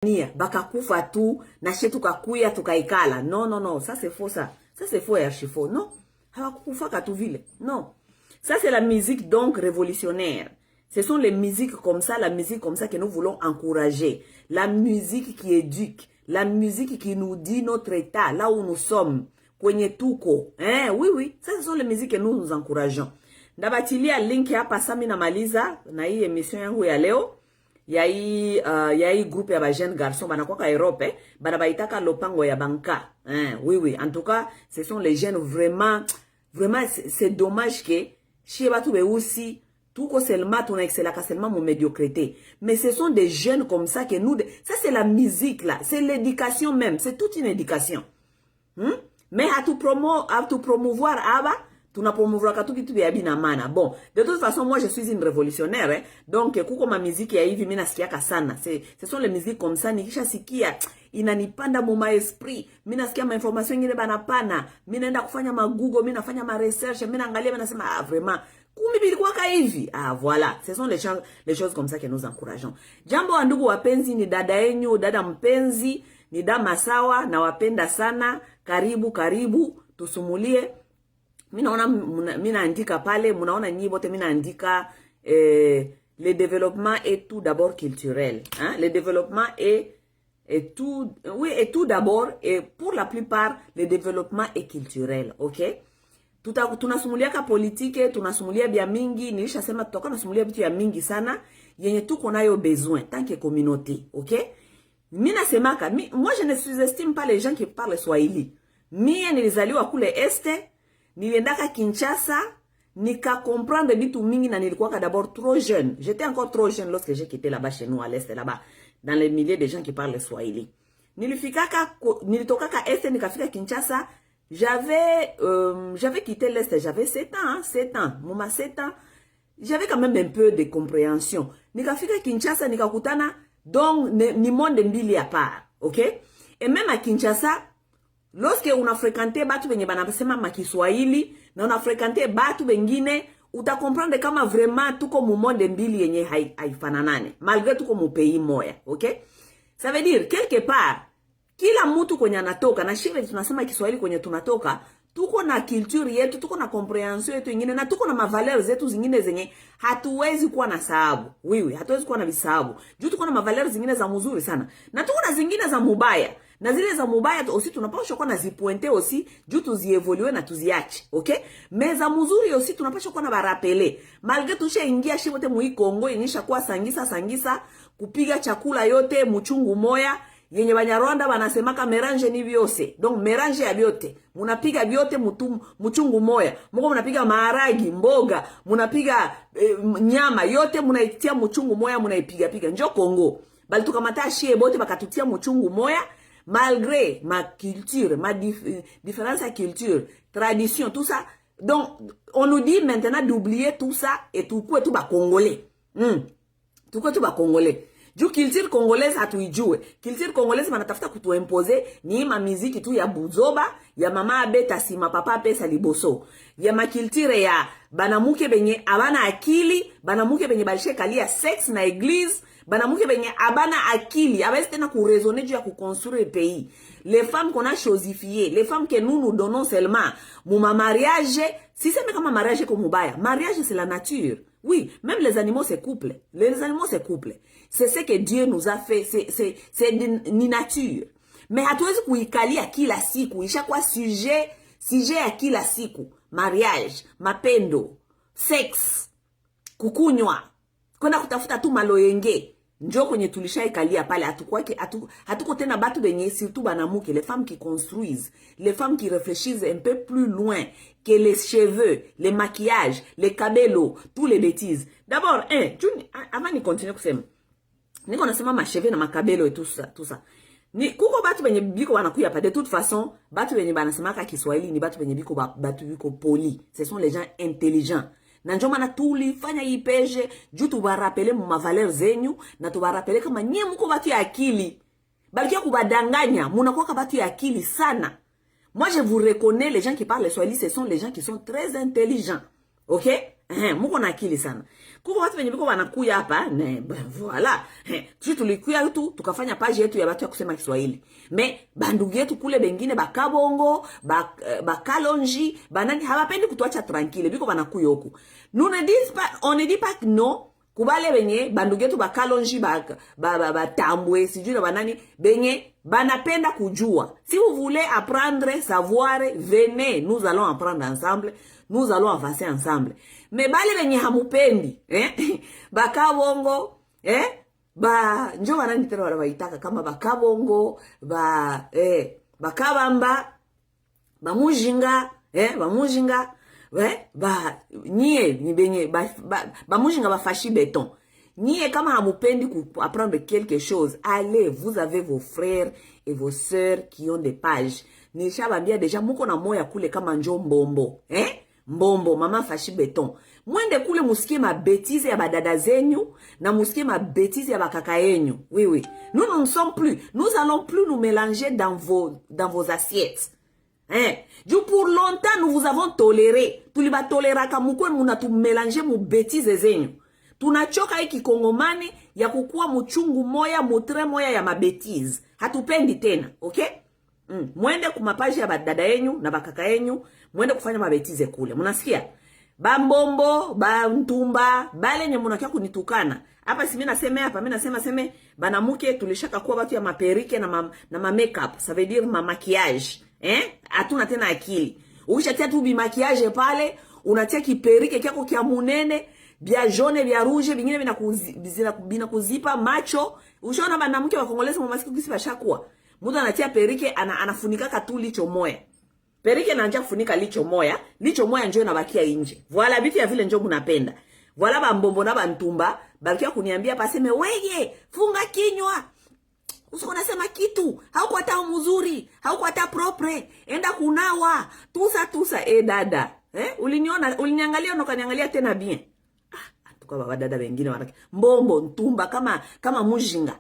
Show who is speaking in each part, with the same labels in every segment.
Speaker 1: bakakufa tu na shetu kakuya tukaikala. Non, non, non, ça c'est faux ça. Ça c'est faux et archi faux. Non, hawakufaka tu vile. Non. Ça c'est la musique donc révolutionnaire. Ce sont les musiques comme ça, la musique comme ça que nous voulons encourager. La musique qui éduque, la musique qui nous dit notre état, là où nous sommes. Kwenye tuko. Oui, oui. Ça ce sont les musiques que nous encourageons. Ndabatilia link hapa sasa mimi namaliza na hii emission yangu ya leo. Ya hii groupe ya ba jeunes garçons banakwaka Europe, banabaitaka lopango ya banka. Oui, oui. En tout cas, ce sont les jeunes vraiment c'est dommage que chez batu be aussi tout seulement ton excelaka seulement mon médiocrité. Mais ce sont des jeunes comme ça que nous ça c'est la musique là, c'est l'éducation même, c'est toute une éducation. Mais à tout promouvoir aba tunapomuvra katu kitu ya bina mana. Bon, de toute façon moi je suis une révolutionnaire donc kuko ma musique ya hivi mimi nasikiaka sana. Ce sont les musiques comme ça nikisha sikia inanipanda mu esprit. Mimi nasikia ma information nyingine banapana. Mimi naenda kufanya ma Google, mimi nafanya ma research, mimi naangalia mimi nasema vraiment kumbe bilikuwa hivi. Voilà, ce sont les choses comme ça que nous encourageons. Jambo wa ndugu wapenzi, ni dada yenu, dada mpenzi, ni dada Masawa, na wapenda sana. Karibu tusumulie. Mimi naandika pale, mnaona nyinyi wote mimi naandika le développement est tout d'abord culturel, le développement est tout d'abord, et pour la plupart le développement est culturel, OK? Tunasumulia ka politique, tunasumulia bia mingi, nilishasema tutakuwa tunasumulia vitu ya mingi sana yenye tuko nayo besoin tant que communauté, OK? Mimi nasemaka, moi je ne sous-estime pas les gens qui parlent Swahili. Mimi nilizaliwa kule Este, niliendaka Kinshasa, nika comprendre bitu mingi na nilikuwa d'abord trop jeune. J'étais encore trop jeune lorsque j'ai quitté là-bas chez nous à l'Est là-bas, dans les milliers de gens qui parlent Swahili. Nilitokaka Est, nikafika Kinshasa, j'avais quitté l'Est, j'avais 7 ans, moma 7 ans. J'avais quand même un peu de compréhension. Nikafika Kinshasa, nikakutana donc ni monde mbili à part, OK? Et même à Kinshasa, lorsque on a fréquenté batu benye banasema makiswahili na on a fréquenté batu bengine, uta comprendre kama vraiment tuko mu monde mbili yenye haifananane malgré tuko mu pays moya, OK? Ça veut dire quelque part kila mtu kwenye anatoka na shive tunasema Kiswahili kwenye tunatoka, tuko na culture yetu, tuko na comprehension yetu nyingine, na tuko na mavaleurs zetu zingine zenye hatuwezi kuwa na sababu. Oui, hatuwezi kuwa na visababu. Juu tuko na mavaleurs zingine za mzuri sana, na tuko na zingine za mubaya. Na zile za mubaya aussi tunapaswa kuwa na zipointe aussi juu tuzievolue na tuziache, OK? Mais za mzuri aussi tunapaswa kuwa na barapele. Malgré tushe ingia shibote mu Kongo inisha kuwa sangisa kupiga chakula yote muchungu moya yenye Banyarwanda banasemaka merange ni vyose. Donc merange ya vyote. Munapiga vyote muchungu moya. Mko munapiga maharagi, mboga, munapiga nyama yote munaitia muchungu moya, munaipiga. Njo Kongo. Bali tukamata shie bote bakatutia muchungu moya. Malgré ma culture, ma différence à culture, tradition, tout ça. Donc, on nous dit maintenant d'oublier tout ça et tout bas congolais. Tout bas congolais. Du culture congolaise hatuijue. Culture congolaise banatafuta kutuimposer ni ma musique tu ya buzoba, ya mama abeta sima papa pesa liboso. Ya ma culture ya banamuke benye abana akili, banamuke benye balishe kalia sex na église. Banamuke benye abana akili, abesi tena raisonner juu ya construire le pays. Les femmes qu'on a chosifiées, les femmes que nous donnons seulement, mon mariage, si c'est même comme mariage comme mubaya, mariage c'est la nature. Oui, même les animaux se couplent. Les animaux se couplent. C'est ce que Dieu nous a fait, c'est ni nature. Mais hatuwezi kuikalia kila siku, ishakuwa sujet ya kila siku. Mariage, mapendo, sex, kukunywa, kwenda kutafuta tu maloyenge. Njo kwenye tulishaikalia pale, hatuko tena batu benye surtout banamuke, les femmes qui construisent, les femmes qui réfléchissent un peu plus loin que les cheveux, les maquillages, les cabelos, tous les bêtises. D'abord, avant ni continuer kusema, niko nasema ma cheveux na makabelo et tout ça. Ni kuko batu benye biko wanakuya pa, de toute façon, batu benye banasemaka Kiswahili ni batu benye biko poli. Ce sont les gens intelligents. Na njoma na tulifanya hii page juu tubarapele mu mavaleur zenyu, na tubarapele kama nyie mko batu ya akili. Balikia kubadanganya, munakuwa batu ya akili sana. Moi je vous reconnais, les gens qui parlent Swahili, ce sont les gens qui sont très intelligents. OK? Muko na akili sana. Kuko watu wenye biko wanakuya hapa, ne, voilà. Sisi tulikuya tu, tukafanya page yetu ya watu ya kusema Kiswahili. Me, bandugu yetu kule bengine, bakabongo, bakalonji, banani, hawapendi kutuacha tranquille, biko wanakuya huku. On ne dit pas que non, kubale benye, bandugu yetu bakalonji, batambwe, sijui na banani, benye, banapenda kujua. Si vous voulez apprendre, savoir, venez, nous allons apprendre ensemble, nous allons avancer ensemble. Me bale benye hamupendi, bakabongo, njo wanani tena wanawaitaka kama bakabongo, bakabamba, bamujinga, bamujinga, nyie ni benye bamujinga bafashi beton. Nyie kama hamupendi apprendre quelque chose, allez, vous avez vos frères et vos sœurs qui ont des pages. Nishabambia deja muko na moya kule kama njo mbombo, mbombo, mama fashi beton. Mwende kule musikie ma bêtise ya badada zenyu, na musikie ma bêtise ya bakaka yenyu. Oui, oui. Nous ne sommes plus. Nous allons plus nous mélanger dans vos assiettes. Du pour longtemps, nous vous avons toléré. Tuliba tolera kamukwe muna tu mélanger mu bêtise zenyu. Tunachoka hiki kongomani ya kukua muchungu moya, mutre moya ya mabetize. Hatupendi tena, okay? Mwende kumapaji ya badada yenyu na bakaka yenyu, mwende kufanya mabetize kule. Munasikia? Bambombo, bantumba, bale nye munakia kunitukana. Hapa si mina seme hapa, mina seme, banamuke tulishaka kuwa watu ya maperike na ma makeup. Ça veut dire ma maquillage. Hatuna tena akili. Ukishatia tu bi maquillage pale, unatia kiperike kyako kia munene, bia jaune, bia rouge, bingine bina kuzipa macho. Ushaona banamuke wa Kongolezi mumasiku kisi bashakuwa. Mtu anatia perike, anafunika katu licho moya. Perike na anja kufunika licho moya njoo inabakia nje. Voilà vitu ya vile njoo munapenda. Voilà bambombo na bantumba, bakia kuniambia paseme weye, funga kinywa. Usiko nasema kitu, hauko hata mzuri, hauko hata propre, enda kunawa, tusa, dada. Uliniangalia unakaniangalia tena bien. Tuko baba dada wengine wanake. Mbombo, ntumba kama mujinga.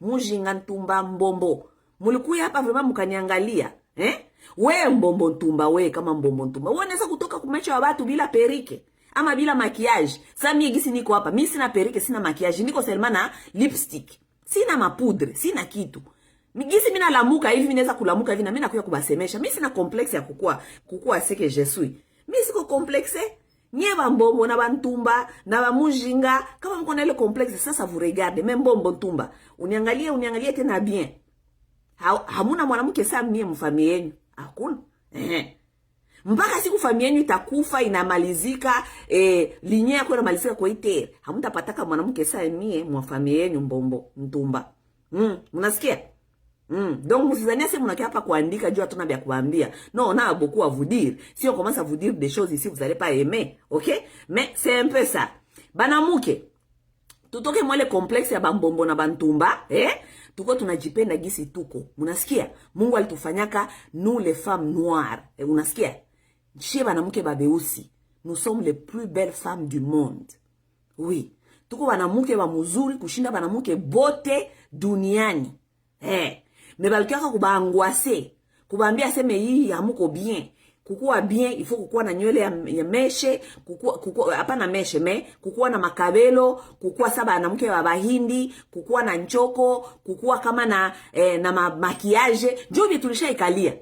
Speaker 1: Mujinga, ntumba, mbombo. Mulikuya hapa vraiment mkaniangalia, we mbombo ntumba, we kama mbombo ntumba. Wewe unaweza kutoka kumecha wa watu bila perike ama bila maquillage. Sasa mimi gisi niko hapa, mimi sina perike, sina maquillage, niko selma na lipstick. Sina mapoudre, sina kitu. Migisi mina lamuka hivi, minaweza kulamuka hivi na mimi nakuya kubasemesha. Mimi sina complexe ya kukua seke je suis. Mimi siko complexe. Nye bambombo na bantumba na bamujinga, kama mko na ile complexe sasa vous regarde, même mbombo ntumba. Uniangalie tena bien. Hamuna mwanamke saa mie mfamie yenu. Hakuna. Mpaka siku familia yenu itakufa, inamalizika, linye yako inamalizika kwa ite. Hamutapataka mwanamke saa mie mwafamie yenu mbombo ntumba. Mnasikia? Donc msizania si mnakia hapa kuandika juu hatuna vya kuambia. Non, on a beaucoup à vous dire. Si on commence à vous dire des choses ici, vous allez pas aimer, OK? Mais c'est un peu ça. Banamuke. Tutoke mwele complexe ya bambombo na bantumba, tuko tunajipenda gisi tuko. Munasikia? Mungu alitufanyaka nous les femmes noires. Unasikia? Chez banamuke babeusi, nous sommes les plus belles femmes du monde. Oui. Tuko banamuke ba muzuri kushinda banamuke bote duniani. Me balikaka kubaangoisse, kubaambia seme hii hamuko bien. Kukua bien, il faut kukua na nywele ya meshe, kukua hapana meshe, kukua na makabelo, kukua saba na mke wa bahindi, kukua na nchoko, kukua kama na maquillage. Njobi tulishaikalia.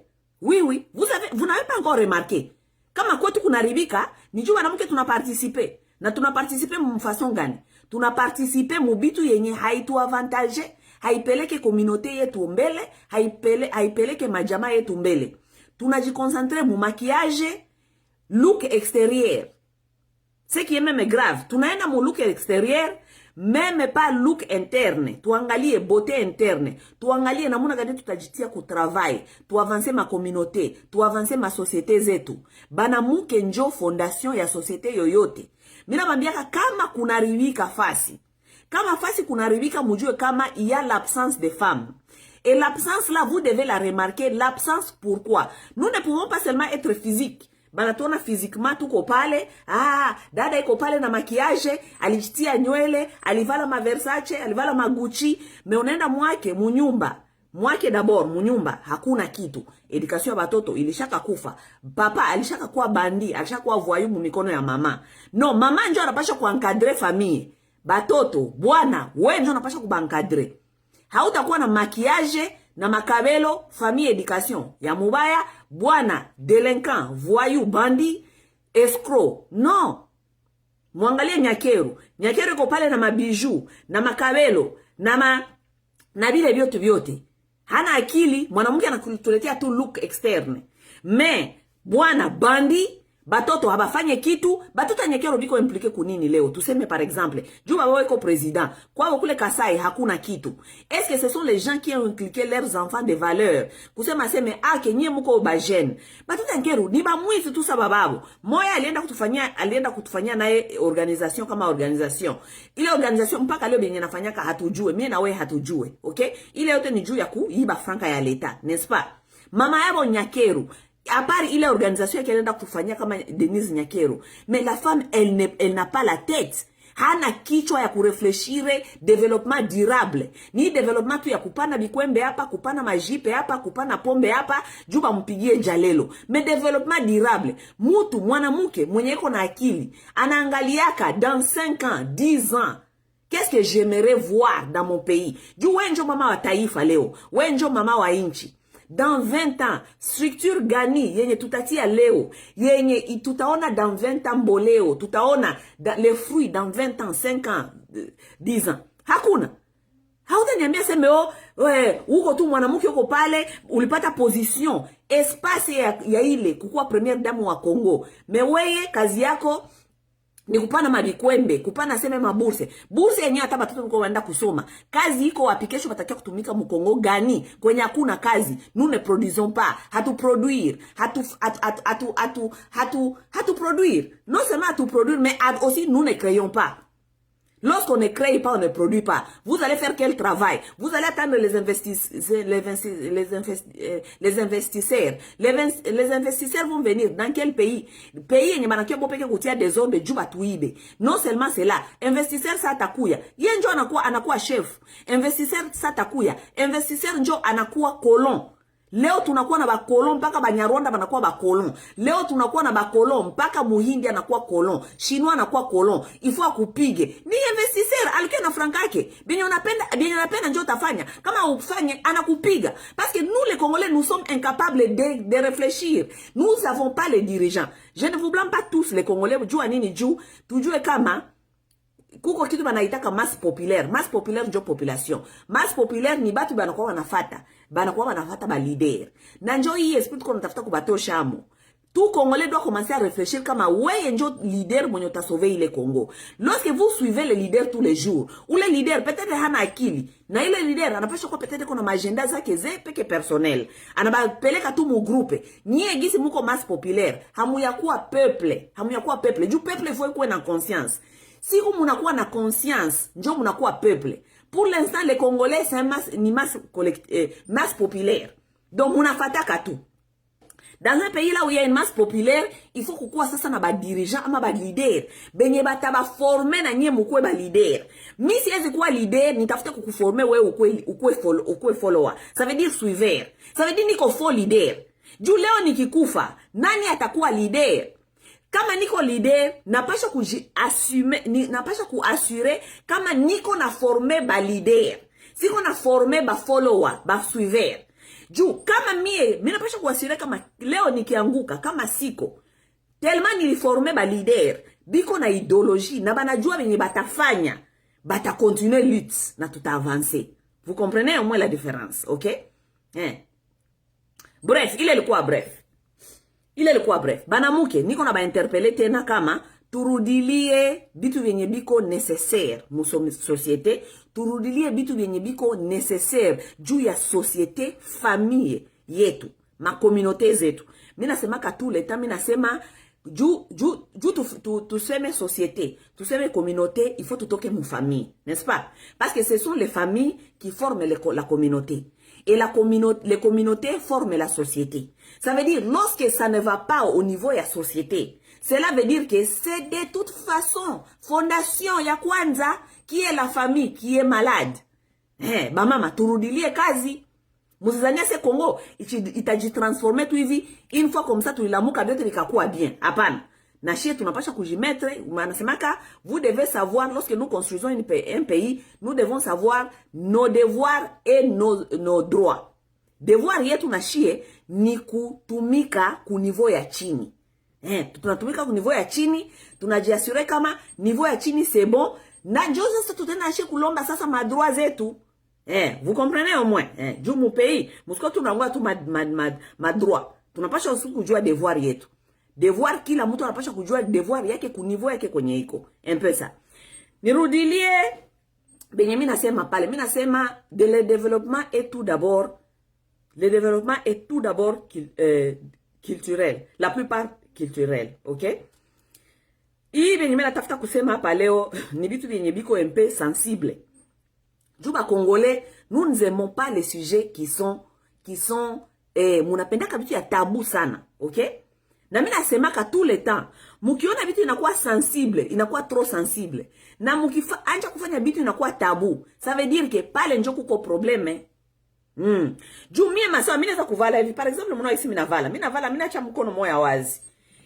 Speaker 1: Oui, vous n'avez pas encore remarqué. Kama kwetu kunaribika, nijua na mke tunaparticiper. Na tunaparticiper mfason gani? Tunaparticiper mubitu yenye haitu avantage, haipeleke communauté yetu mbele, haipeleke majamaa yetu mbele. Tunajiconcentre mu maquillage, look extérieur. Ce qui est même grave, tunaenda mu look extérieur, même pas look interne. Tuangalie beauté interne. Tuangalie namuna gani tutajitia ku travail, tu avancer ma communauté, tu avancer ma société zetu. Banamuke njo fondation ya société yoyote. Mina bambiaka kama kunaribika fasi. Kama fasi kunaribika mujue kama il y a l'absence de femmes. Et l'absence là, vous devez la remarquer. L'absence, pourquoi? Nous ne pouvons pas seulement être physique. Banatona physiquement tuko pale. Dada iko pale na maquillage, alijitia nywele, alivala ma Versace, alivala ma Gucci, mais unaenda mwake munyumba. mwake d'abord munyumba hakuna kitu, education ya batoto ilishaka kufa, papa alishaka kuwa bandi, alishaka kuwa voyou mu mikono ya mama. No, mama njo anapasha kuencadrer famille. Batoto, bwana, wewe njo anapasha kubancadrer. Hautakuwa na maquillage na makabelo, famille education ya mubaya, bwana delinquant, voyou, bandi, escroc. No. Mwangalie Nyakeru. Nyakeru iko pale na mabiju, na makabelo, na vile vyote. Hana akili, mwanamke anakuletea tu look externe. Me, bwana bandi, batoto habafanye kitu, batoto Nyakeru biko impliqué kunini leo? Tuseme par exemple, juu baba weko président, kwa kule Kasai hakuna kitu. Est-ce que ce sont les gens qui ont inculqué leurs enfants des valeurs? Kusema seme kenye muko ba jeune. Batoto Nyakeru ni ba mwizi tu sababu. Moya alienda kutufanyia naye organisation kama organisation. Ile organisation mpaka leo benye nafanyaka hatujue, mimi na wewe hatujue, okay? Ile yote ni juu ya kuiba franka ya leta, n'est-ce pas? Mama yabo Nyakeru à part il est organisation qui est là kufanyia kama Denise Nyakeru, mais la femme elle n'a pas la tête, hana kichwa ya kurefleshire development durable, ni development tu ya kupana bikwembe hapa, kupana majipe hapa, kupana pombe hapa, juba mpigie jalelo. Mais development durable, mutu mwanamke mwenye iko na akili anaangaliaka dans 5 ans 10 ans qu'est-ce que j'aimerais voir dans mon pays. Juu wenjo mama wa taifa leo, wenjo mama wa inchi. Dans 20 ans, structure gani yenye tutatia leo, yenye tutaona dans 20 ans boleo, tutaona les fruits dans 20 ans, 5 ans, 10 ans. Hakuna. Hautaniambia seme uko tu mwanamke uko pale, ulipata position, espace ya ile kukuwa première dame wa Congo. Meweye kazi yako ni kupana mabikwembe, kupana seme maburse. Burse yenyewe hata batoto mko waenda kusoma. Kazi iko wapi kesho batakia kutumika mu Kongo gani? Kwenye hakuna kazi. Nous ne produisons pas. Hatu produire. Hatu produire. Non seulement hatu produire, mais aussi nous ne créons pas. Lorsqu'on ne crée pas, on ne produit pas. Vous allez faire quel travail? Vous allez attendre les investisseurs. Les investisseurs vont venir dans quel pays? Pays yenye manakio bopeke kutia des zones de juba tuibe. Non seulement c'est là. Investisseur sa takuya. Yenjo anakuwa chef. Investisseur sa takuya. Investisseur njo anakuwa colon. Leo tunakuwa na bakolon mpaka Banyarwanda banakuwa bakolon. Leo tunakuwa na bakolon mpaka Muhindi anakuwa kolon. Chinois anakuwa kolon. Ifo akupige. Ni investisseur alikuwa na franka yake. Benye unapenda njoo utafanya. Kama ufanye anakupiga. Parce que nous les Congolais nous sommes incapables de réfléchir. Nous n'avons pas les dirigeants. Je ne vous blâme pas tous les Congolais. Jua nini juu. Tujue kama kuko kitu banaitaka masse populaire. Masse populaire njo population. Masse populaire ni batu banakuwa wanafata. Banakuwa wanafata ba leader. Na njo hii esprit qu'on tafuta kubato shamo. Tout Congolais doit commencer à réfléchir comme ouais njo leader mwenye utasauver ile Congo. Lorsque vous suivez le leader tous les jours, ou le leader peut-être hana akili, na ile leader anapasha kwa peut-être kuna agenda zake peke personnel. Anabapeleka tu mu groupe. Nyie gisi muko masse populaire, hamuyakuwa peuple. Du peuple faut kuwe na conscience. Si vous munakuwa na conscience, njo munakuwa peuple. Pour l'instant, les Congolais, c'est masse populaire. Donc, munafataka tout. Dans un pays là où il y a une masse populaire, il faut kukuwa sasa na ba dirigeant ama ba leader. Benye bataba former na nye mukwe ba leader. Mi siwezi kuwa leader, nitafuta kukuformer wewe ukwe follower. Ça veut dire suiveur. Ça veut dire niko faux leader. Juu leo nikikufa, nani atakuwa leader? Kama niko leader, napasha kuassurer kama niko na former ba leader. Siko na former ba follower, ba suiveur. Juu kama mie napasha kuassurer kama leo nikianguka kama siko. Tellement niliformer ba leader, biko na idéologie na banajua benye batafanya, bata continuer lutte na tuta avancer. Vous comprenez au moins la différence, OK? Bref, il est le quoi bref. Banamuke, niko na ba interpeller tena kama turudilie bitu vyenye biko nécessaire mu société, turudilie bitu vyenye biko nécessaire juu ya société, famille yetu, ma communauté zetu. Mina sema ka tout le temps, mina sema juu tuseme société, tuseme communauté, il faut tutoke mu famille, n'est-ce pas? Parce que ce sont les familles qui forment la communauté. Et les communautés forment la société. Ça veut dire, lorsque ça ne va pas au niveau de la société, cela veut dire que c'est de toute façon, fondation ya kwanza, qui est la famille, qui est malade. Mama, turudilie kazi. Msizania se Congo itajitransformer tu hivi une fois comme ça tulilamuka vyote vikakuwa bien. Hapana. Na shie tunapasha kujimetre, manasemaka vous devez savoir lorsque nous construisons un pays, nous devons savoir nos devoirs et nos droits. Devoir yetu na shie ni kutumika ku niveau ya chini. Tunatumika ku niveau ya chini, tunajiasure kama niveau ya chini c'est bon. Na njo sasa tutenda shie kulomba sasa madroit zetu. Vous comprenez au moins? Juu mu pays, musko tunangwa tu madroit. Tunapasha usiku kujua devoir yetu. Devoir kila mtu anapasha kujua devoir yake ku niveau yake kwenye iko. Un peu ça. Nirudilie benye mimi nasema pale. Mimi nasema le développement est tout d'abord culturel. La plupart culturel, OK? Hii benye mimi natafuta kusema hapa leo ni vitu vyenye biko un peu sensible. Juba Congolais, nous n'aimons pas les sujets qui sont munapendaka vitu ya tabu sana, OK? Na mimi nasemaka tout le temps, mukiona vitu inakuwa sensible, inakuwa trop sensible. Na anja kufanya vitu inakuwa tabu. Ça veut dire que pale njo kuko problème. Juu mie masawa mimi naweza kuvala hivi. Par exemple, mwana isi mimi navala. Mimi naacha mkono moya wazi.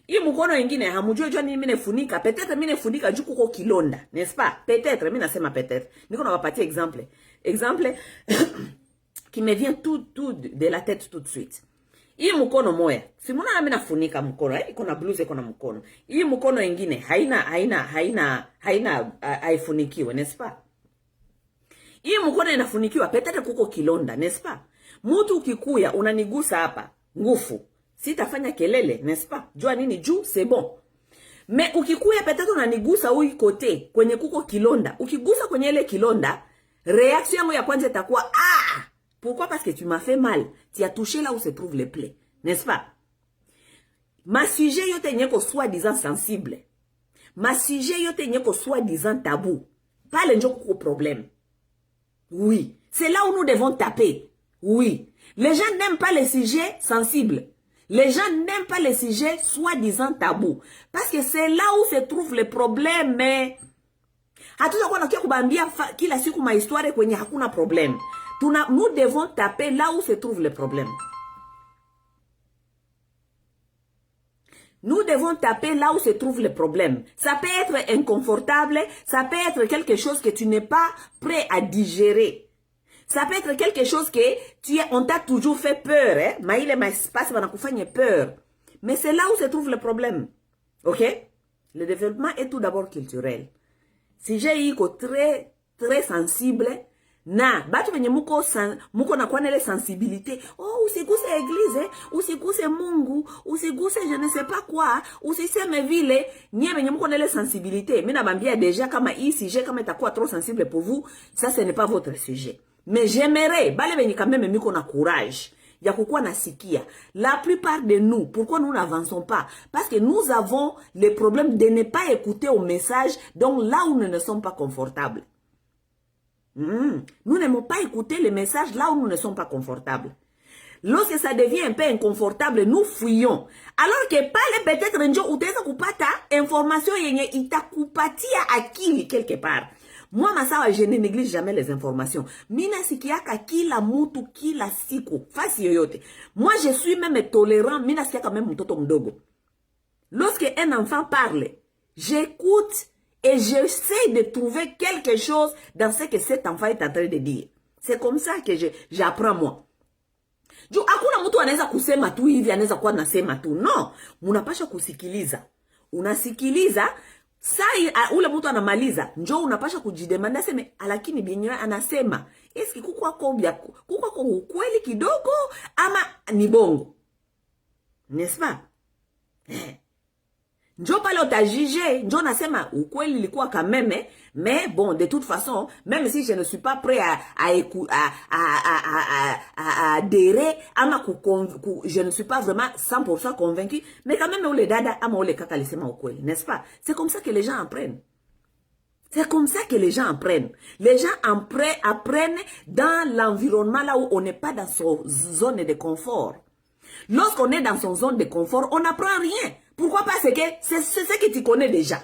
Speaker 1: Hii mkono wengine hamujui jua nini mimi nefunika. Peut-être mimi nefunika juu kuko kilonda, n'est-ce pas? Peut-être mimi nasema peut-être. Niko na wapatia exemple. Exemple qui me vient tout de la tête tout de suite. Hii mkono moya. Si mwana mimi nafunika mkono, iko na blouse iko na mkono. Hii mkono wengine haifunikiwe, n'est-ce pas? Hii mkono inafunikiwa peut-être kuko kilonda, n'est-ce pas? Mtu ukikuya unanigusa hapa, ngufu. Sitafanya kelele, n'est-ce pas? Jua nini juu, c'est bon. Mais ukikuya peut-être unanigusa huyu kote kwenye kuko kilonda. Ukigusa kwenye ile kilonda, réaction yangu ya kwanza itakuwa ah! Pourquoi? Parce que tu m'as fait mal. Tu as touché là où se trouvent les plaies, n'est-ce pas? Ma sujet yote nyeko soi-disant sensible. Ma sujet yote nyeko soi-disant tabou. Pas le njoko problème. Oui. C'est là où nous devons taper. Oui. Les gens n'aiment pas les sujets sensibles. Les gens n'aiment pas les sujets soi-disant tabous. Parce que c'est là où se trouve le problème. Mais hatutakuwa nakia kubambia kila siku mahistoire kwenye hakuna problème. Nous devons taper là où se trouve le problème. Nous devons taper là où se trouve le problème. Ça peut être inconfortable, ça peut être quelque chose que tu n'es pas prêt à digérer. Ça peut être quelque chose que on t'a toujours fait peur, hein? Maïle passe banakufanye peur. Mais c'est là où se trouve le problème. OK? Le développement est tout d'abord culturel. Si j'ai eu très très sensible, na batu venye muko na kwa nele sensibilité. Oh, usiguse église, usiguse Mungu, usiguse je ne sais pas quoi, usiseme vile, nye venye muko nele sensibilité. Mina bambia déjà kama hii sujet kama itakuwa trop sensible pour vous, ça ce n'est pas votre sujet. Mais j'aimerais, bale venye quand même miko na courage. Ya kukuwa nasikia. La plupart de nous, pourquoi nous n'avançons pas? Parce que nous avons le problème de ne pas écouter au message, donc là où nous ne sommes pas confortables. Nous n'aimons pas écouter les messages là où nous ne sommes pas confortables. Lorsque ça devient un peu inconfortable, nous fuyons. Alors que pale peut-être njo utaweza kupata information yenye itakupatia akili quelque part. Moi masawa, je ne néglige jamais les informations. Mina sikiaka kila mutu kila siku fasi yoyote. Moi je suis même tolérant, mina sikiaka même mtoto mdogo. Lorsque un enfant parle, j'écoute et j'essaie de trouver quelque chose dans ce que cet enfant est en train de dire. C'est comme ça que j'apprends moi. Juu hakuna mtu anaweza kusema tu hivi, anaweza kuwa nasema tu. No, munapasha kusikiliza. Unasikiliza, saa ule mtu anamaliza, njoo unapasha kujidemanda seme, lakini binyo anasema, eski kuko kwa ukweli kidogo ama ni bongo? N'est-ce pas? Njo pale utajije, njo nasema ukweli likuwa kameme, mais bon, de toute façon, même si je ne suis pas prêt à adhérer, je ne suis pas vraiment 100% convaincu, mais quand même, ou les dada, ama ou les kaka lisema ukweli, n'est-ce pas? C'est comme ça que les gens apprennent. C'est comme ça que les gens apprennent. Les gens apprennent dans l'environnement là où on n'est pas dans son zone de confort. Lorsqu'on est dans son zone de confort, on n'apprend rien. Pourquoi? Parce que c'est ce que tu connais déjà.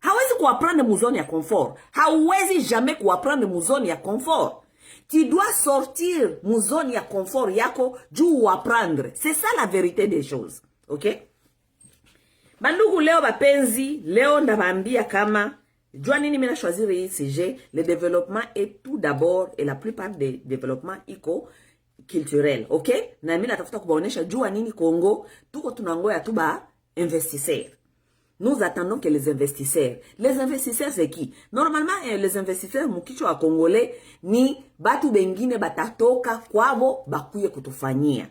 Speaker 1: Hawezi kuapprendre mu zone ya confort. Hawezi jamais kuapprendre mu zone ya confort. Tu dois sortir mu zone ya confort yako juu apprendre. C'est ça la vérité des choses. OK? Bandugu leo bapenzi, leo ndabambia kama jua nini mina choisir hii sujet, le développement est tout d'abord et la plupart des développements iko culturel, OK? Na mimi natafuta kubaonesha jua nini Congo tuko tunangoya tu ba investisseurs. Nous attendons que les investisseurs c'est qui? Normalement les investisseurs mukicho wa Congolais ni batu bengine batatoka kwabo bakuye kutufanyia.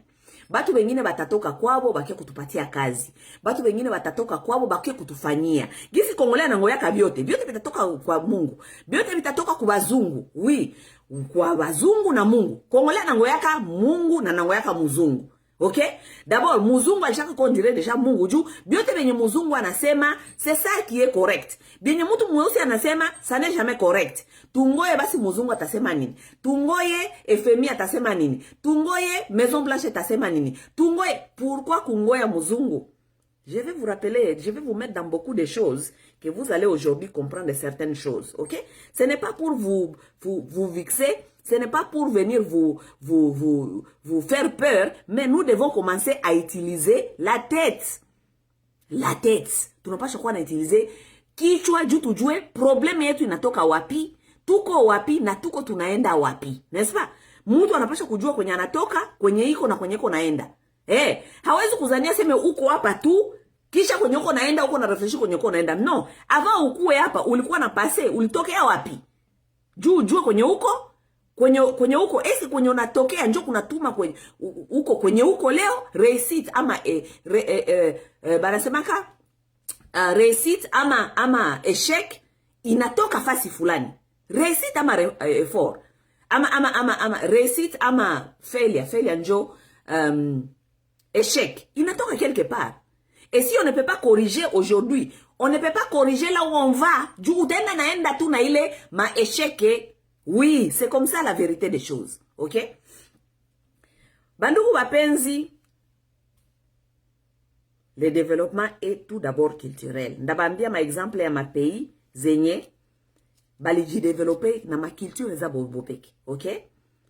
Speaker 1: Batu bengine batatoka kwabo bakie kutupatia kazi. Batu bengine batatoka kwabo bakie kutufanyia. Gisi Congolais nangoyaka vyote. Vyote vitatoka kwa Mungu. Vyote vitatoka kwa bazungu. Oui, kwa bazungu na Mungu. Congolais nangoyaka Mungu na nangoyaka muzungu. OK? D'abord, muzungu alishaka kondire deja Mungu juu biote benye muzungu anasema c'est ça qui est correct. Benye mtu mweusi anasema ça n'est jamais correct. Tungoye basi muzungu atasema nini? Tungoye FMI atasema nini? Tungoye Maison Blanche atasema nini? Tungoye pourquoi kungoya muzungu? Je vais vous rappeler, je vais vous mettre dans beaucoup de choses que vous allez aujourd'hui comprendre certaines choses, OK? Ce n'est pas pour vous vexer, ce n'est pas pour venir vous faire peur, mais nous devons commencer à utiliser la tête. La tête. Tunapaswa kuwa na utiliser kichwa juu tujue probleme yetu inatoka wapi, tuko wapi na tuko tunaenda wapi. N'est-ce pas? Mtu anapaswa kujua kwenye anatoka, kwenye iko na kwenye iko naenda. Hawezi kuzania seme uko hapa tu, kisha kwenye uko naenda, uko na refresh kwenye uko naenda. No, avant ukue hapa, ulikuwa na pase, ulitokea wapi? Jua kwenye uko, kwenye uko, esi kwenye unatokea, njo kunatuma kwenye, kwenye uko leo, réussite ama, banasemaka, réussite ama échec, inatoka fasi fulani. Réussite ama effort. Ama réussite ama failure njo, échec, inatoka quelque part. Et si on ne peut pas corriger aujourd'hui, on ne peut pas corriger là où on va. Juu tena naenda tu na ile ma échec. Oui, c'est comme ça la vérité des choses. OK? Bandugu wapenzi, le développement est tout d'abord culturel. Ndabambia ma exemple ya ma pays zenye baliji développer na ma culture za bobopeki. OK?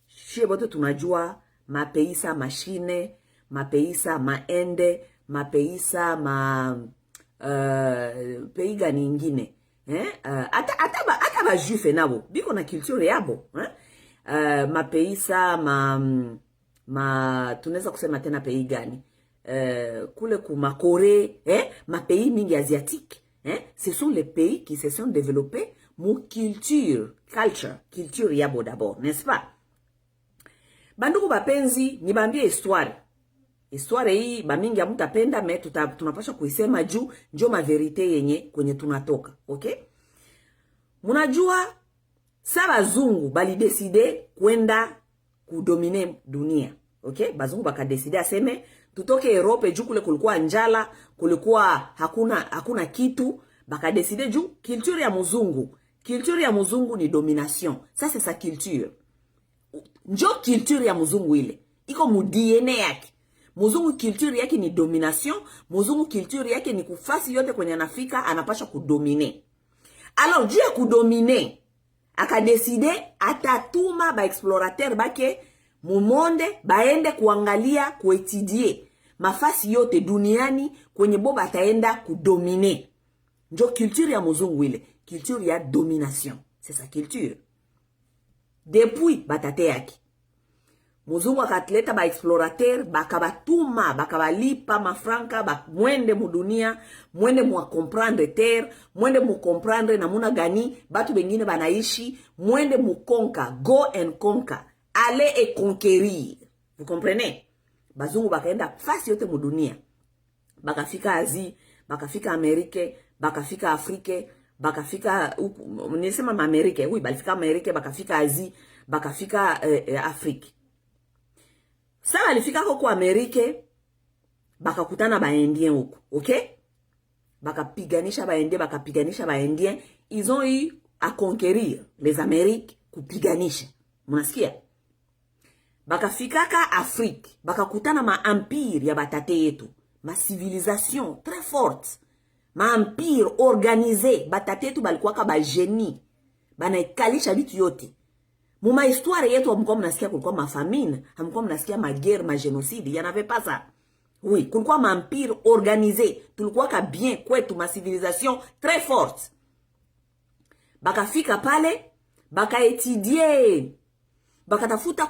Speaker 1: Shie bote tunajua ma pays sa machine, ma pays sa ma ende, ma pays sa ma pays gani ingine. Ata ba juif nabo biko na culture yabo. Ma pays sa ma tunaweza kusema tena pays gani? Kule kuma Corée, ma pays mingi asiatique. Ce sont les pays qui se sont développés mon culture yabo d'abord, n'est-ce pas? Bandugu bapenzi, nibambie histoire. Histoire hii bamingi hamtapenda, mais tunapaswa kuisema juu ndio ma verite yenye kwenye tunatoka, OK? Munajua sa bazungu bali decide kwenda kudomine dunia, OK? Bazungu bakadecide aseme tutoke Europe juu kule kulikuwa njala, kulikuwa hakuna kitu, bakadecide juu culture ya muzungu. Culture ya muzungu ni domination. Ça c'est sa culture. Njo culture ya muzungu ile. Iko mu DNA yake. Muzungu culture yake ni domination. Muzungu culture yake ni kufasi yote kwenye anafika anapaswa kudomine. Alors juu ya kudomine, akadeside atatuma ba explorateur bake mu monde baende kuangalia, kuetudie mafasi yote duniani kwenye boba ataenda kudomine. Njo culture ya muzungu ile. Culture ya domination. C'est sa culture. Depuis batate yake. Muzungu akatleta ba explorateur, bakabatuma, bakabalipa mafranka, mwende mu dunia, mwende mu comprendre terre, mwende mu comprendre namuna gani batu bengine banaishi, mwende mu conquer, go and conquer, aller et conquérir. Vous comprenez? Bazungu bakaenda fasi yote mu dunia. Bakafika Asie, bakafika Amerike, bakafika Afrike, bakafika nisema Amerike, oui, balifika Amerike, bakafika Asie, bakafika Afrique. Sasa alifika huko Amerike, bakakutana ba Indien huko, OK? Bakapiganisha ba Indien, ils ont eu à conquérir les Amériques, kupiganisha. Mnasikia? Bakafika ka Afrique, bakakutana ma empire ya batate yetu, ma civilisation très forte. Ma empire organisé, batate yetu balikuwa ka ba génie. Banaikalisha bitu yote. Muma histoire yetu hamkuwa mnasikia kulikuwa mafamine, hamkuwa mnasikia maguerre, magénocide, il y en avait pas ça. Oui, kulikuwa maempire organisé, tulikuwa ka bien kwetu, ma civilisation très forte. Bakafika pale, baka étudier, bakatafuta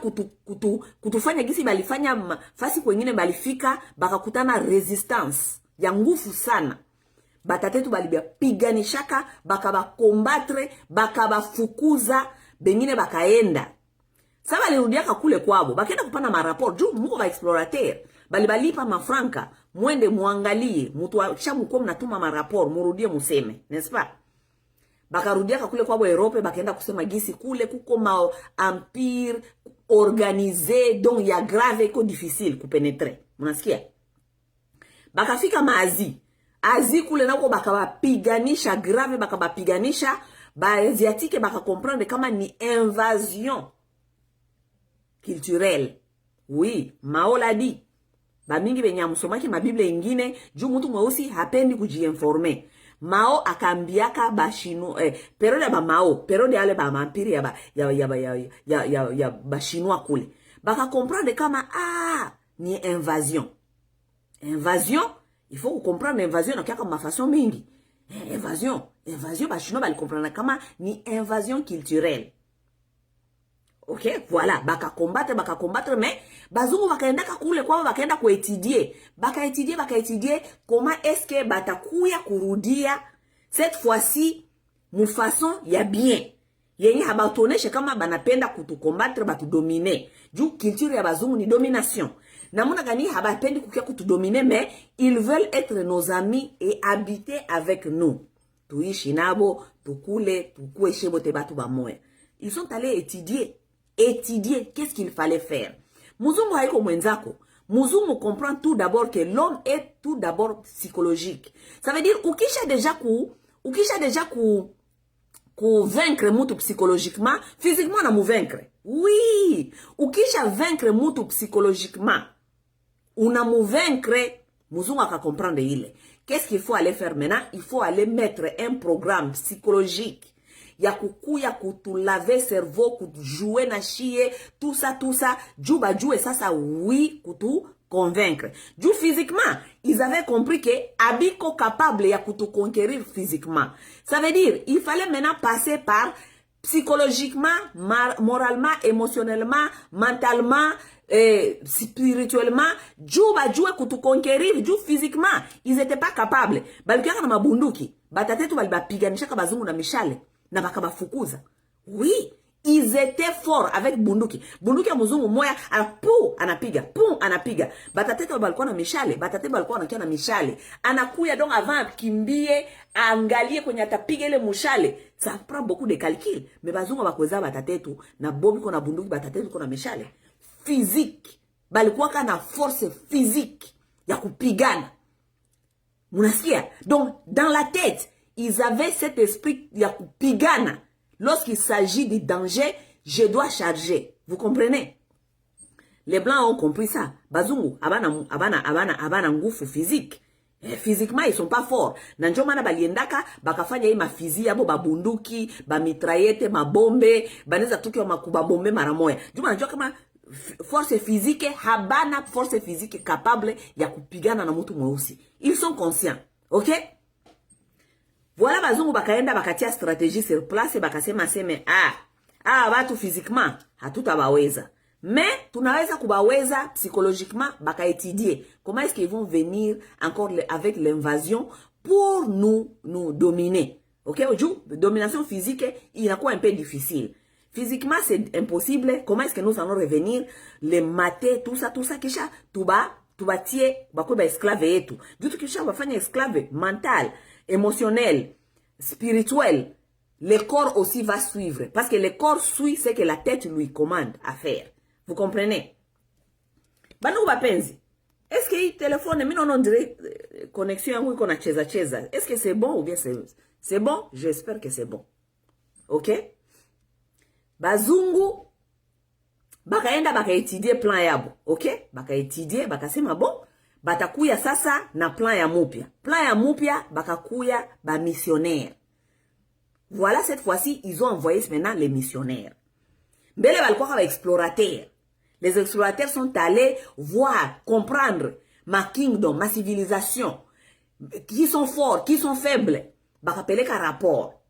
Speaker 1: kutufanya gisi balifanya fasi kwengine balifika, bakakutana resistance ya nguvu sana. Batatetu balipiganishaka, bakabakombatre, bakabafukuza, bengine bakaenda. Sasa balirudiaka kule kwabo, bakaenda kupana maraport, juu muko ba explorateur, balibalipa mafranka, mwende muangalie, mutu kisha mko mnatuma maraport, murudie museme, n'est-ce pas? Bakarudiaka kule kwabo Europe, bakaenda kusema gisi kule kuko ma empire organisé, donc ya grave iko difficile kupenetre. Mnasikia? Bakafika maazi. Azi kule nako bakabapiganisha grave, bakabapiganisha, ba asiatique baka comprendre kama ni invasion culturelle. Oui, Mao l'a dit. Ba mingi benya musomaki mabible ingine, juu mtu mweusi hapendi kujiinforme. Mao akambiaka ba Chino periode ba Mao, periode yale ba mampiri ya ba Chinois kule. Baka comprendre kama ni invasion. Invasion, il faut comprendre invasion na kama façon mingi. Invasion ba Chinois bali comprendre kama ni invasion culturelle. Ok, voilà, baka combattre, mais bazungu bakaendaka kule kwao, bakaenda kuétudier, baka étudier comment est-ce que batakuya kurudia cette fois-ci mu façon ya bien yenye habatoneshe kama banapenda kutukombattre, batudominer. Juu culture ya bazungu ni domination. Namuna gani habapendi kukia kutudominer, mais ils veulent être nos amis et habiter avec nous. Tuishi nabo, tukule, tukueshe bote batu bamoya. Ils sont allés étudier qu'est-ce qu'il fallait faire. Muzungu haiko mwenzako. Muzungu comprend tout d'abord que l'homme est tout d'abord psychologique. Ça veut dire ukisha déjà vaincre mutu psychologiquement, physiquement na muvaincre. Oui, ukisha vaincre mutu psychologiquement, una muvaincre, muzungu aka comprendre ile. Qu'est-ce qu'il faut aller faire maintenant? Il faut aller mettre un programme psychologique. Ya kukuya kutulave cerveau, kutujouer na chie, tout ça, juba jouer ça, oui, kutu convaincre. Jou physiquement, ils avaient compris que abiko capable ya kutu conquérir physiquement. Ça veut dire, il fallait maintenant passer par psychologiquement, moralement, émotionnellement, mentalement, spirituellement, juba jouer kutu conquérir, jou physiquement, ils étaient pas capables. Balikuya na mabunduki, batatetu balibapiganisha bazungu na mishale. Na bakabafukuza. Oui, ils étaient forts avec bunduki. Bunduki ya mzungu moya anapiga. Batatete balikuwa na mishale, na mishale. Anakuya donc avant kimbie, angalie kwenye atapiga ile mshale. Ça prend beaucoup de calcul. Mais bazungu bakweza batatetu na bobi ko na bunduki, batatetu ko na mishale. Physique. Balikuwa na force physique ya kupigana. Munasikia? Donc dans la tête, ils avaient cet esprit ya kupigana. Lorsqu'il s'agit de danger, je dois charger. Vous comprenez? Les blancs ont compris ça. Bazungu, abana ngufu physique. Physiquement, ils sont pas forts. Nanjo mana baliendaka, bakafanya hii mafizi yabo babunduki, ba mitraillette, mabombe, baneza tukio makubabombe maramoya. Juma nanjo kama force physique, habana force physique capable ya kupigana na mtu mweusi. Ils sont conscients. OK? Voilà bazungu bakaenda bakatia stratégie sur place, bakasema watu physiquement hatutabaweza. Mais tunaweza kubaweza psychologiquement, bakaétudier comment est-ce qu'ils vont venir encore avec l'invasion pour nous dominer. OK, domination physique, il inakuwa un peu difficile. Physiquement c'est impossible. Comment est-ce que nous allons revenir les mater tout ça kisha tubatie bakuba esclave yetu. Jutu kisha bafanya esclave mental, émotionnel, spirituel, le corps aussi va suivre. Parce que le corps suit ce que la tête lui commande à faire. Vous comprenez? Bandugu bapenzi, est-ce que hii téléphone, mimi naona dire connexion yangu iko na cheza. Est-ce que c'est bon ou bien c'est bon? J'espère que c'est bon. OK? Bazungu bakaenda bakaétudier plan yabo. OK? Bakaétudier, bakasema bon, batakuya sasa na plan ya mupya. Plan ya mupya bakakuya ba missionnaires. Voilà, cette fois-ci, ils ont envoyé maintenant les missionnaires. Mbele balikuwa ba explorateurs. Les explorateurs sont allés voir, comprendre ma kingdom, ma civilisation. Qui sont forts, qui sont faibles. Bakapeleka rapport.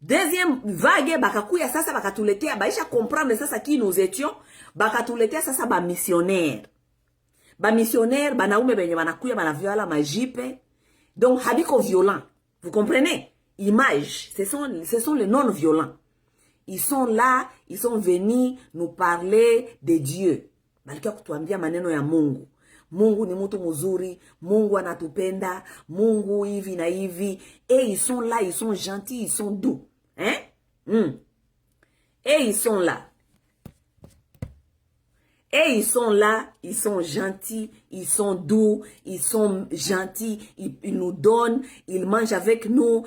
Speaker 1: Deuxième vague, bakakuya sasa bakatuletea, baisha comprendre sasa qui nous étions, bakatuletea sasa ba missionnaires. Ba missionnaires, banaume benye banakuya banaviola majipe. Donc habiko violent. Vous comprenez? Image, ce sont les non-violents. Ils sont là, ils sont venus nous parler de Dieu. Balika kutuambia maneno ya Mungu. Mungu ni mtu mzuri, Mungu anatupenda, Mungu hivi na hivi. Et ils sont là, ils sont gentils, ils sont doux. Hein? Et ils sont là. Et ils sont là, ils sont gentils, ils sont doux, ils sont gentils, ils nous donnent, ils mangent avec nous,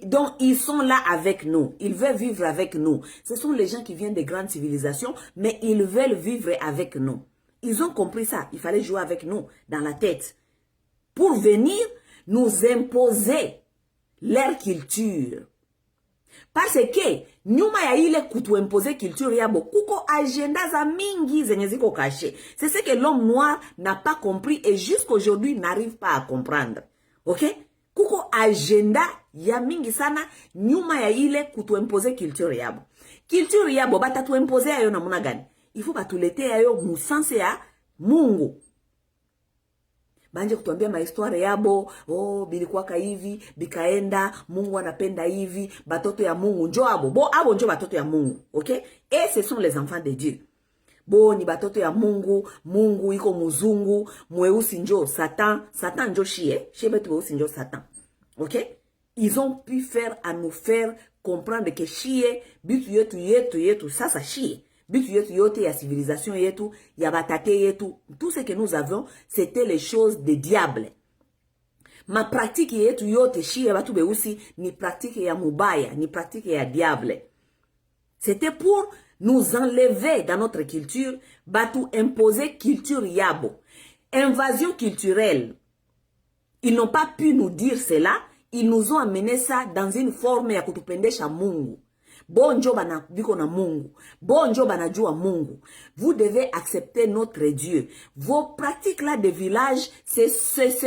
Speaker 1: donc ils sont là avec nous, ils veulent vivre avec nous. Ce sont les gens qui viennent des grandes civilisations, mais ils veulent vivre avec nous. Ils ont compris ça, il fallait jouer avec nous dans la tête. Pour venir nous imposer leur culture. Parce que nyuma ya ile kutuimposer culture yabo kuko agenda za mingi zenye ziko caché. C'est ce que l'homme noir n'a pas compris et jusqu'aujourd'hui n'arrive pas à comprendre. OK? Kuko agenda ya mingi sana nyuma ya ile kutuimposer culture yabo. Culture yabo batatuimposer ayo namuna gani? Il faut batulete ayo musanse ya Mungu. Banje kutuambia mahistoire yabo, bilikuwaka hivi, bikaenda, Mungu anapenda hivi, batoto ya Mungu, njo abo, abo njo batoto ya Mungu, ok? Et ce sont les enfants de Dieu. Ni batoto ya Mungu, Mungu iko muzungu, mweusi njo Satan njo shie betu mweusi njo Satan, ok? Ils ont pu faire à nous faire comprendre que shie, bitu yetu, sasa shie. Bitu yetu yote ya civilisation yetu, ya batate yetu, tout ce que nous avions, c'était les choses des diables. Ma pratique yetu yote shie batu beusi ni pratique ya mubaya, ni pratique ya diable. C'était pour nous enlever dans notre culture, batu imposer culture yabo. Invasion culturelle. Ils n'ont pas pu nous dire cela, ils nous ont amené ça dans une forme ya kutupendesha Mungu. Bonjo bana biko na Mungu. Bonjo banajua Mungu. Vous devez accepter notre Dieu. Vos pratiques là de village, c'est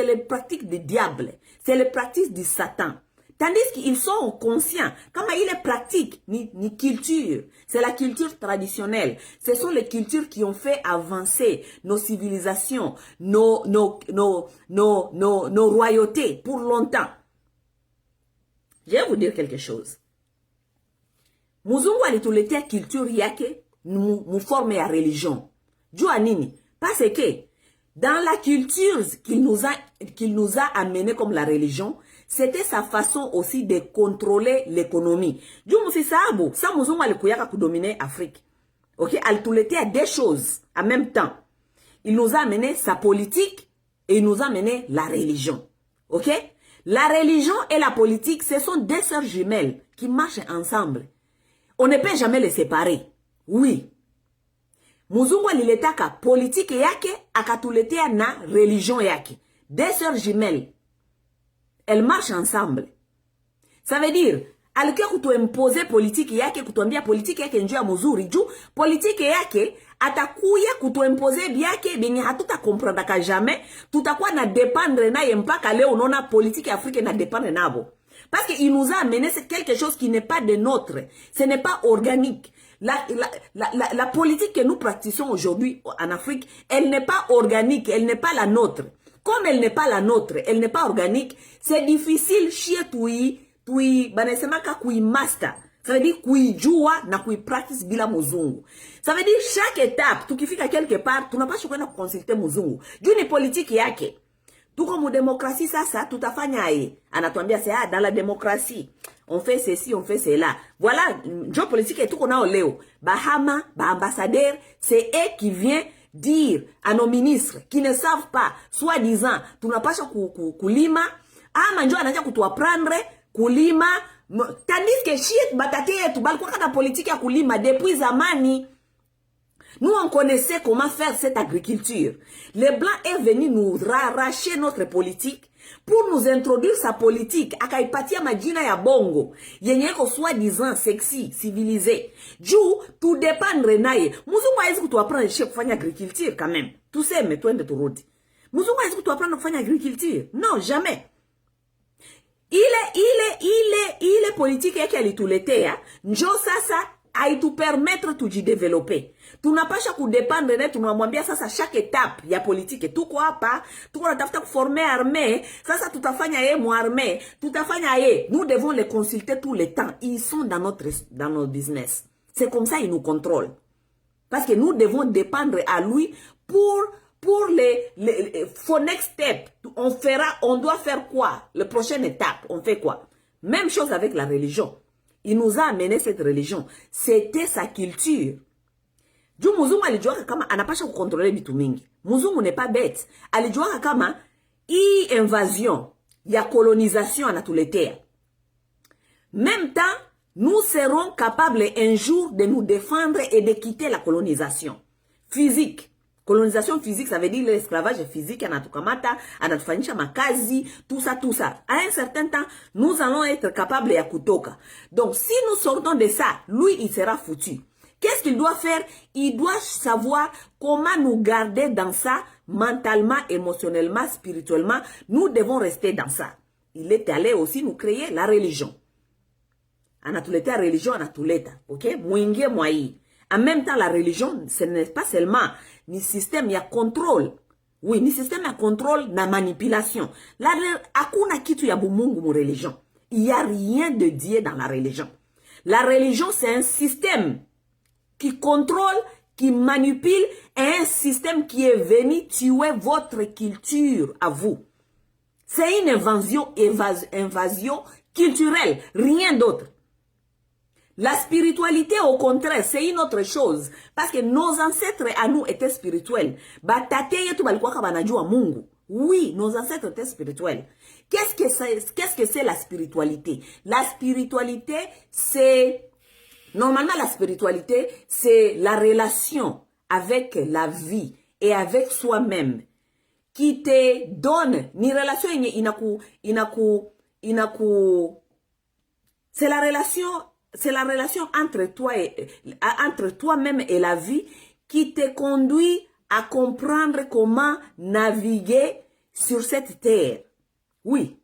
Speaker 1: les pratiques du diable. C'est les pratiques du Satan. Tandis qu'ils sont conscients. Comme il est pratique, ni culture. C'est la culture traditionnelle. Ce sont les cultures qui ont fait avancer nos civilisations, nos royautés pour longtemps. Je vais vous dire quelque chose. Muzungu alituletea culture yake mu forme ya religion. Jua nini? Parce que dans la culture qu'il nous a amené comme la religion, c'était sa façon aussi de contrôler l'économie. Jua musisabu, sa muzungu alikuyaka kudominer Afrique. OK? Alituletea des choses en même temps. Il nous a amené sa politique et il nous a amené la religion. OK? La religion et la politique, ce sont deux sœurs jumelles qui marchent ensemble. On ne peut jamais les séparer. Oui. Muzungu aliletaka politique yake akatuletea na religion yake. Deux sœurs jumelles. Elles marchent ensemble. Ça veut dire, alikuwa kutuimposer politique yake, kutuambia politique yake njoo ya mzuri juu politique yake atakuya kutuimposer byake benye hatuta comprendre jamais, tutakuwa na dépendre naye mpaka leo unaona politique africaine na dépendre nabo. Parce qu'il nous a amené quelque chose qui n'est pas de notre. Ce n'est pas organique. La politique que nous pratiquons aujourd'hui en Afrique, elle n'est pas organique, elle n'est pas la nôtre. Comme elle n'est pas la nôtre, elle n'est pas organique, c'est difficile chez tui banesemaka kui master. Ça veut dire kui jua na kui practice bila muzungu. Ça veut dire chaque étape, tukifika quelque part, tu n'as pas choisi de consulter muzungu. Juni politique yake. Tout comme démocratie, ça, tout à fait. Anatuambia, c'est dans la démocratie. On fait ceci, on fait cela. Voilà, job politique et tout qu'on a au Léo. Bahama, ambassadeur, c'est eux qui viennent dire à nos ministres qui ne savent pas, soi-disant, tu n'as pas kulima, manjo anaja kutuapprendre, kulima, tandis que shit, batate, tu balko kata politique ya kulima, depuis zamani. Nous, on connaissait comment faire cette agriculture. Les Blancs est venu nous arracher notre politique pour nous introduire sa politique, akaipatia majina ya bongo, yenye iko soi-disant sexy, civilisé. Juu, tu dépendre naye. Muzungu haizi kutuapprendre kufanya agriculture quand même. Tuseme, tuende turudi. Muzungu haizi kutuapprendre kufanya agriculture. Non, jamais. Ile politique yake alituletea, njo sasa haitu permettre tujidevelope. Tunapasha kudependre na tunamwambia sasa chaque étape ya politique. Tuko hapa, tuko natafuta kuformer armée, sasa tutafanya ye mu armée, tutafanya ye. Nous devons les consulter tout le temps. Ils sont dans notre business. C'est comme ça ils nous contrôlent. Parce que nous devons dépendre à lui pour for next step. On doit faire quoi? La prochaine étape, on fait quoi? Même chose avec la religion. Il nous a amené cette religion. C'était sa culture. Juu muzungu alijuaka kama anapasha kukontrole vitu mingi. Muzungu n'est pas bête. Alijuaka kama hii invasion ya colonisation anatuletea. Même temps, nous serons capables un jour de nous défendre et de quitter la colonisation physique. Colonisation physique, ça veut dire l'esclavage physique, anatukamata, anatufanyisha makazi, tout ça, tout ça. À un certain temps, nous allons être capables ya kutoka. Donc, si nous sortons de ça, lui, il sera foutu. Qu'est-ce qu'il doit faire? Il doit savoir comment nous garder dans ça, mentalement, émotionnellement, spirituellement. Nous devons rester dans ça. Il est allé aussi nous créer la religion. Anatuleta religion, anatuleta, ok? Mwingie mwai. En même temps, la religion, ce n'est pas seulement ni système ya contrôle. Oui, ni système ya contrôle na manipulation. La hakuna kitu ya bumungu mu religion. Il n'y a rien de Dieu dans la religion. La religion, c'est un système qui contrôle, qui manipule, et un système qui est venu tuer votre culture à vous. C'est une invasion culturelle, rien d'autre. La spiritualité, au contraire, c'est une autre chose. Parce que nos ancêtres à nous étaient spirituels. Batate yetu balikuwa kabanajua Mungu. Oui, nos ancêtres étaient spirituels. Qu'est-ce que c'est la spiritualité? La spiritualité, c'est... Normalement, la spiritualité, c'est la relation avec la vie et avec soi-même qui te donne ni relation c'est la relation entre toi-même et la vie qui te conduit à comprendre comment naviguer sur cette terre. Oui,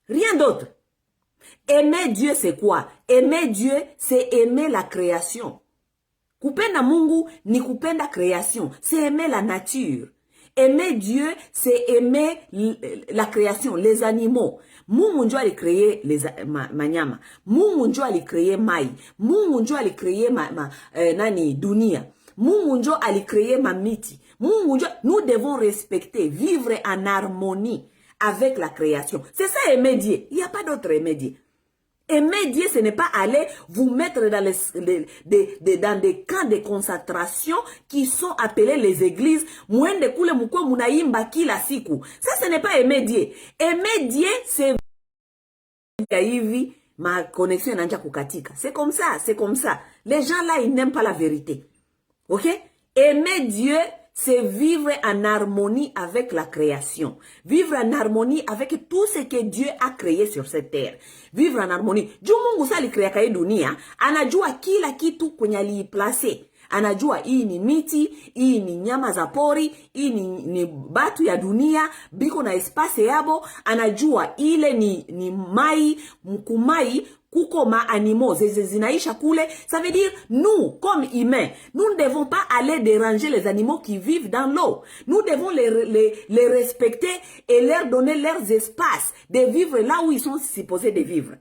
Speaker 1: rien d'autre. Aimer Dieu, c'est quoi? Aimer Dieu, c'est aimer la création. Kupenda Mungu ni kupenda création. C'est aimer la nature. Aimer Dieu, c'est aimer la création, les animaux. Mungu njo alicreye manyama. Mungu njo alicreye mai. Mungu njo alicreye dunia. Mungu njo alicreye mamiti. Mungu njo... Nous devons respecter, vivre en harmonie avec la création. C'est ça aimer Dieu. Il n'y a pas d'autre aimer Dieu. Aimer Dieu, ce n'est pas aller vous mettre dans dans des camps de concentration qui sont appelés les églises. Ça, ce n'est pas aimer Dieu. Aimer Dieu, c'est... Ma connexion est kukatika. C'est comme ça, c'est comme ça. Les gens là, ils n'aiment pas la vérité. Ok? Aimer Dieu, c'est vivre en harmonie avec la création. Vivre en harmonie avec tout ce que Dieu a créé sur cette terre. Vivre en harmonie. Juu Mungu sa alicrea kai dunia, anajua kila kitu kwenye aliiplace. Anajua hii ni miti, hii ni nyama za pori, hii ni batu ya dunia, biko na espace yabo, anajua ile ni mai, mkumai, kuko ma animaux, zinaisha kule. Ça veut dire, nous, comme humains, nous ne devons pas aller déranger les animaux qui vivent dans l'eau. Nous devons les respecter et leur donner leurs espaces de vivre là où ils sont supposés de vivre.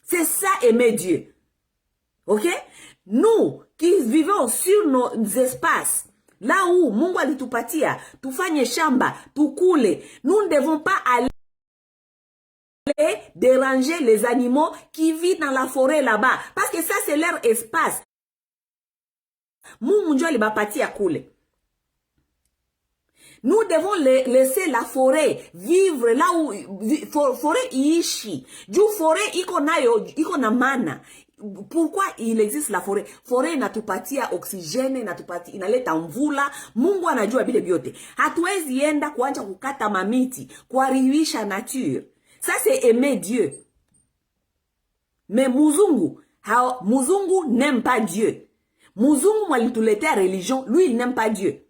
Speaker 1: C'est ça aimer Dieu. Ok? Nous, qui vivons sur nos espaces, là où Mungu alitupatia, tufanye shamba, tukule, nous ne devons pas aller déranger les animaux qui vivent dans la forêt là-bas. Parce que ça, c'est leur espace. Mungu njo alibapatia kule. Nous devons laisser la forêt vivre là où forêt iishi. Juu forêt iko nayo, iko na mana. pourquoi il existe la forêt? Forêt inatupatia oksijeni, inaleta mvula. Mungu anajua vile vyote. Hatuwezi enda kuanza kukata mamiti, kuharibisha nature. Ça c'est aimer Dieu. Mais muzungu n'aime pas Dieu. Muzungu mwalituletea religion, lui il n'aime pas Dieu.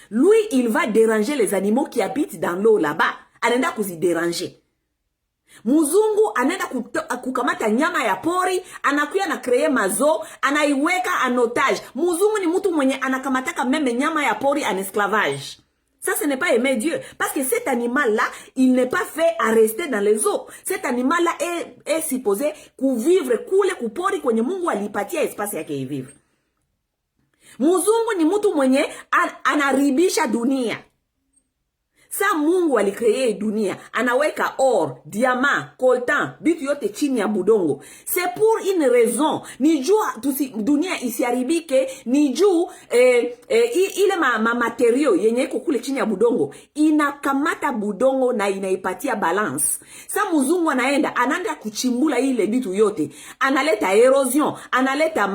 Speaker 1: Lui il va déranger les animaux qui habitent dans l'eau là-bas. Anaenda kuziderange. Muzungu anaenda kukamata nyama ya pori, anakuya na kreye mazo, anaiweka en otage. Muzungu ni mtu mwenye anakamataka meme nyama ya pori en esclavage. Ça, ce n'est pas aimer Dieu. Parce que cet animal-là, il n'est pas fait à rester dans les eaux. Cet animal-là est supposé vivre kule kupori kwenye Mungu alipatia espace yake ivivre. Muzungu ni mtu mwenye anaribisha dunia. Sa Mungu alikreye dunia, anaweka or, diamant, coltan, bitu yote chini ya budongo. C'est pour une raison. Ni juu dunia isiharibike, ni juu ile materio yenye iko kule chini ya budongo inakamata budongo na inaipatia balance. Sa muzungu anaenda kuchimbula ile bitu yote, analeta erosion, analeta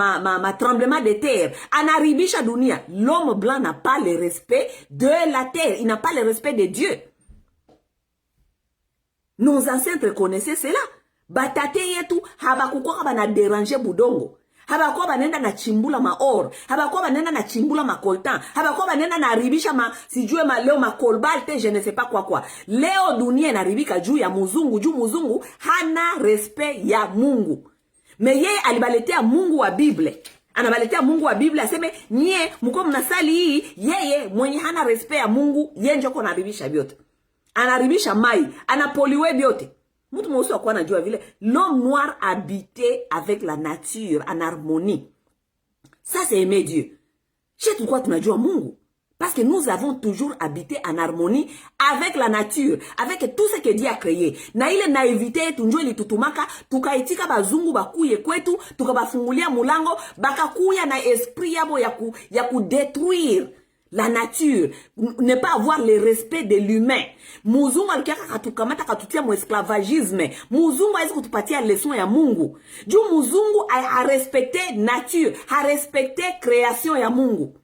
Speaker 1: tremblement de terre, anaribisha dunia. L'homme blanc n'a pas le respect de la terre, il n'a pas le respect de Dieu. Nos ancêtres connaissaient cela. Batate yetu habakukoka bana déranger budongo. Habakuwa banenda na chimbula maor. Habakuwa banenda na chimbula makoltan. Habakuwa banenda na ribisha sijue leo makolbalte, je ne sais pas quoi. Leo dunia inaribika juu ya muzungu. Juu muzungu hana respect ya Mungu. Me yeye alibaletea Mungu wa Bible. Anabaletea Mungu wa Biblia aseme nye mko mnasali hii, yeye mwenye hana respect ya Mungu, yeye njoko anaribisha vyote. Anaribisha mai, anapoliwe vyote. Mtu mweusi wa kwa anajua vile l'homme noir habitait avec la nature en harmonie. Ça c'est aimer Dieu. Chez pourquoi tunajua Mungu? Parce que nous avons toujours habité en harmonie avec la nature, avec tout ce que Dieu a créé. Na ile naivite yetu njoo ilitutumaka, tukaitika bazungu bakuye kwetu, tukabafungulia mulango, bakakuya na esprit yabo ya détruire la nature, ne pas avoir le respect de l'humain. Muzungu alikiaka katukamata katutia mu esclavagisme. Muzungu haizi kutupatia leçon ya Mungu. Juu muzungu a respecté nature, a respecté création ya Mungu.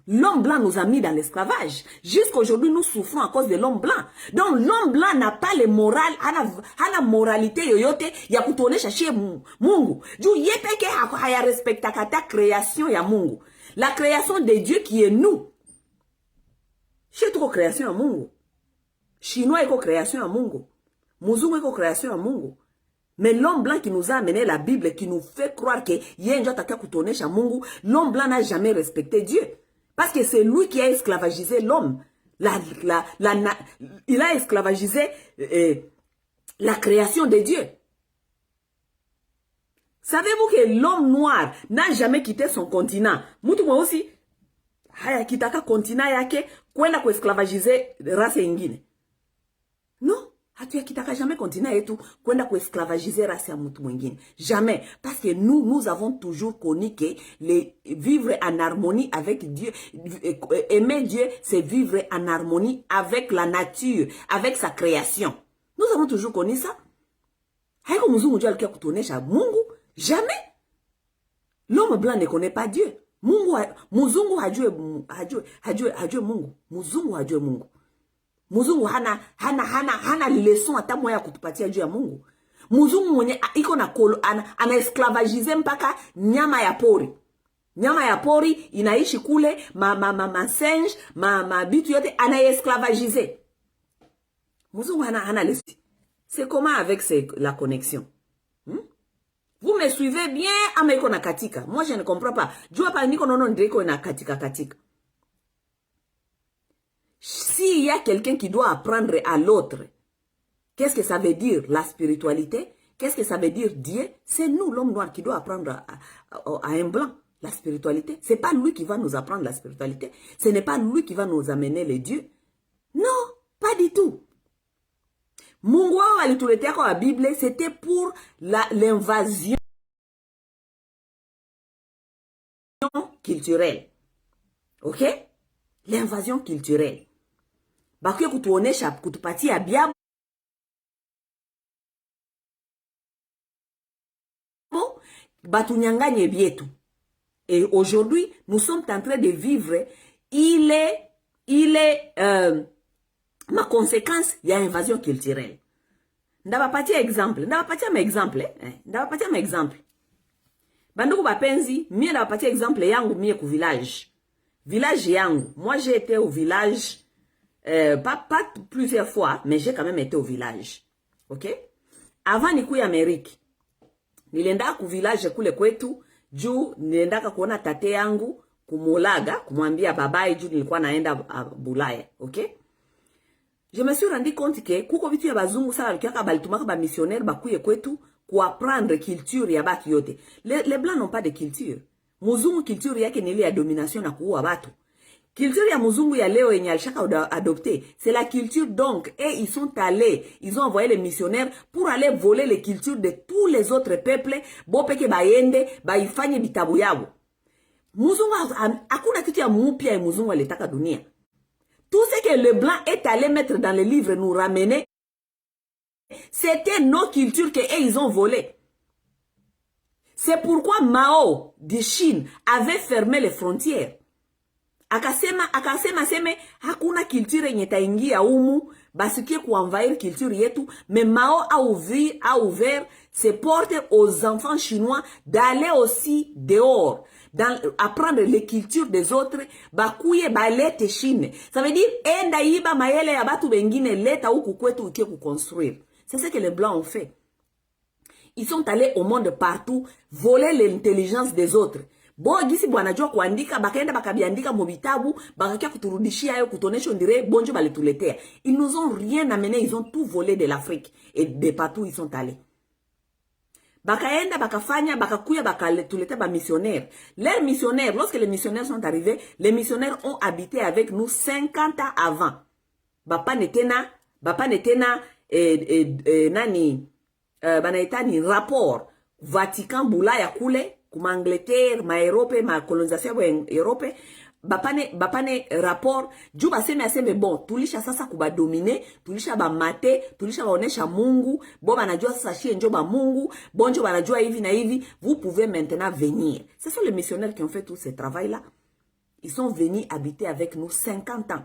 Speaker 1: L'homme blanc nous a mis dans l'esclavage. Jusqu'aujourd'hui, nous souffrons à cause de l'homme blanc. Donc, l'homme blanc n'a pas le moral, hana moralité yoyote ya kutuonesha shie Mungu. Juu yepeke haya respecta kata création ya Mungu. La création de Dieu qui est nous. Chez tuko création ya Mungu. Chinois iko création ya Mungu. Muzungu iko création ya Mungu. Mais l'homme blanc qui nous a amené la Bible, qui nous fait croire que yenjo ataka kutuonesha Mungu, l'homme blanc n'a jamais respecté Dieu. Parce que c'est lui qui a esclavagisé l'homme. Il a esclavagisé la création de Dieu. Savez-vous que l'homme noir n'a jamais quitté son continent? Mutu mwa aussi, haya kitaka continent yake, kwenda kuesclavagize race ingine. Non, hatuya kitaka jamais continent yetu, kwenda kuesclavagize race ya mutu mwingine. Jamais. Parce que nous avons toujours connu que vivre en harmonie avec Dieu, aimer Dieu, c'est vivre en harmonie avec la nature, avec sa création. Nous avons toujours connu ça. Haiko muzungu jua alikia kutuonesha Mungu. Jamais. L'homme blanc ne connaît pas Dieu. Muzungu hajue Mungu. Muzungu hajue Mungu. Muzungu hana leçon hata moja kutupatia juu ya Mungu. Muzungu mwenye iko na ana esclavagize mpaka nyama ya pori. Nyama ya pori inaishi kule, singe, bitu yote ana esclavagize. Muzungu hana leçon. C'est comment avec la connexion? Vous me suivez bien, ama iko na katika. Moi je ne comprends pas. Jua pa niko nono ndiko na katika. S'il y a quelqu'un qui doit apprendre à l'autre, qu'est-ce que ça veut dire la spiritualité? Qu'est-ce que ça veut dire Dieu? C'est nous, l'homme noir, qui doit apprendre à un blanc la spiritualité. C'est pas lui qui va nous apprendre la spiritualité. Ce n'est pas lui qui va nous amener les dieux. Non, pas du tout. Mungu wao alituletea kwa Bible, c'était pour l'invasion culturelle. OK? L'invasion culturelle. Bakuye kutuonesha kutupatia biabu batunyanganye bietu. Et aujourd'hui, nous sommes en train de vivre, ma conséquence, il y a invasion culturelle. Ndabapatia exemple. Ndabapatia exemple. Banduku bapenzi, mie ndabapatia exemple yangu mie ku village. Village yangu. Moi, j'ai été au village, pas plusieurs fois, mais j'ai quand même été au village. Ok? Avant nikuya Amerique. Nilienda ku village kule kwetu, juu niliendaka kuona tate yangu, kumulaga, kumwambia babaye juu nilikuwa naenda Bulaya. Ok? Je me suis rendu compte que kuko vitu ya bazungu sana likiaka balitumaka ba missionnaire bakuye kwetu pour apprendre culture ya batu yote. Les blancs n'ont pas de culture. Muzungu culture yake ni ile ya domination na kuua batu. Culture ya muzungu ya leo yenye alishaka adopté, c'est la culture donc, et ils sont allés, ils ont envoyé les missionnaires pour aller voler les cultures de tous les autres peuples, bopeke baende, baifanye bitabu yabo. Muzungu hakuna kitu ya mupya ya muzungu alitaka dunia. Tout ce que le blanc est allé mettre dans les livres, nous ramener, c'était nos cultures qu'ils ont volées. C'est pourquoi Mao de Chine avait fermé les frontières. Akasema hakuna culture yenye taingia humu, basikie kuenvahir culture yetu, mais Mao a ouvert ses portes aux enfants chinois d'aller aussi dehors, apprendre les cultures des autres, bakuye balete Chine. Ça veut dire, enda iba mayele ya batu bengine leta huku kwetu ukie kuconstruire. C'est ce que les blancs ont fait. Ils sont allés au monde partout, voler l'intelligence des autres. Bo gisi bwanajua kuandika, bakaenda bakabiandika mobitabu, bakakia kuturudishia ayo kutonesho ndire, bonjo balituletea. Ils nous ont rien amené, ils ont tout volé de l'Afrique. Et de partout ils sont allés. Bakaenda, bakafanya, bakakuya, bakaletuletea ba missionnaires. Les missionnaires, lorsque les missionnaires sont arrivés, les missionnaires ont habité avec nous 50 ans avant. Bapa netena, nani, banaitani rapport, Vatican Bulaya kule, kuma Angleterre, ma Europe, ma colonisation en Europe, bapane rapport, juu baseme aseme bon, tulisha sasa kuba domine, tulisha ba mate, tulisha baonesha Mungu, bon banajua sasa shie njo ba Mungu, bon njo banajua hivi na hivi, vous pouvez maintenant venir. Ce sont les missionnaires qui ont fait tout ce travail-là. Ils sont venus habiter avec nous 50 ans.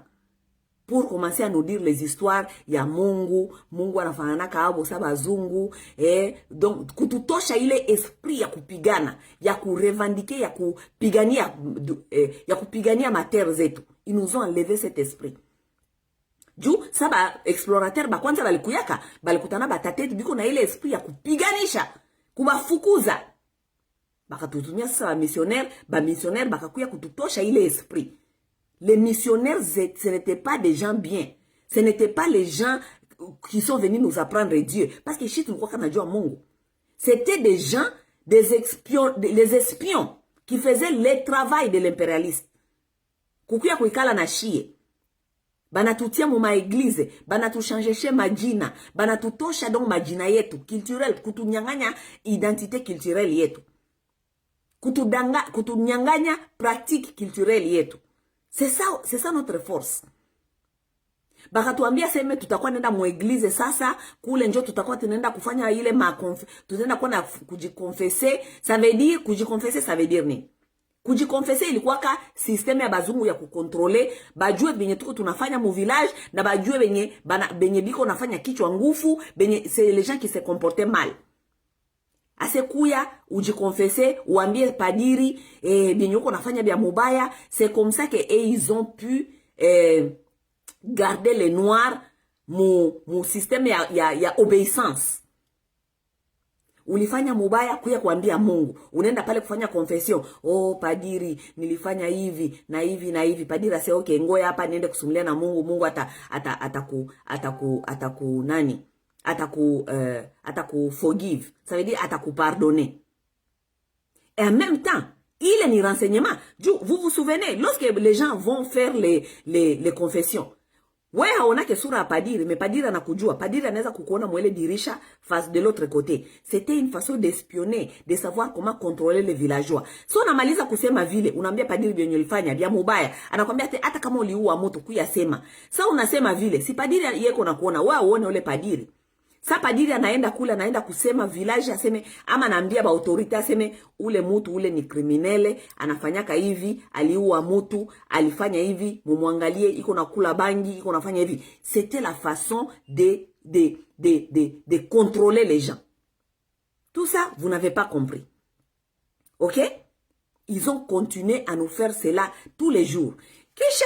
Speaker 1: Pour commencer à nous dire les histoires, ya Mungu anafanana kaabo saba zungu, donc kututosha ile esprit ya kupigana, ya kurevendiquer, ya kupigania materre zetu. Ils nous ont enlevé cet esprit. Juu saba explorateur ba kwanza balikuyaka, balikutana batate biko na ile esprit ya kupiganisha, kubafukuza. Bakatutumia sasa ba missionnaire bakakuya kututosha ile esprit. Les missionnaires, ce n'étaient pas des gens bien. Ce n'étaient pas les gens qui sont venus nous apprendre Dieu. Parce que c'était des gens, les espions, qui faisaient le travail de l'impérialiste. Kukuya kuikala na shie. Banatutia mu église, banatuchanger chez majina, banatutosha donc majina yetu, culturel, kutunyanganya identité culturelle yetu. Kutunyanganya pratique culturelle yetu. C'est ça notre force. Bakatuambia sema tutakuwa nenda mu église sasa, kule njo tutakuwa tunaenda kufanya ile tutaenda kwenda kujikonfesser. Ça veut dire kujikonfesser, ça veut dire nini? Kujikonfesser ilikuwa ka système ya bazungu ya kukontrole, bajue benye tuko tunafanya mu village na bajue benye biko nafanya kichwa ngufu, c'est les gens qui se comportaient mal. Asekuya ujikonfesse, uambie padiri bien yoko nafanya bia mubaya. C'est comme ça que ils ont pu garder les noirs mu système ya obéissance. Ulifanya mubaya kuya kuambia Mungu, unaenda pale kufanya confession, padiri nilifanya hivi na hivi na hivi. Padiri ase okay, ngoja hapa niende kusumulia na Mungu. Mungu ataku nani, ataku forgive, ça veut dire ataku pardonner. Et en même temps, il est ni renseignement. Vous vous souvenez, lorsque les gens vont faire les confessions, ouais, haona ke sura padiri, mais padiri anakujua, padiri anaweza kukuona mwele dirisha face de l'autre côté. C'était une façon d'espionner, de savoir comment contrôler les villageois. So unamaliza kusema vile, unaambia padiri byenye ulifanya bia mubaya, anakwambia hata kama uliua mtu kuyasema. Sa unasema vile, si padiri yeko na kuona, wewe uone ule padiri. Sa padiri anaenda kule, anaenda kusema village aseme, ama naambia ba autorite aseme ule mutu ule ni kriminele, anafanyaka hivi, aliua mutu, alifanya hivi, mumwangalie iko na kula bangi, iko nafanya hivi. C'était la façon de contrôler les gens. Tout ça, vous n'avez pas compris. OK? Ils ont continué à nous faire cela tous les jours. Kisha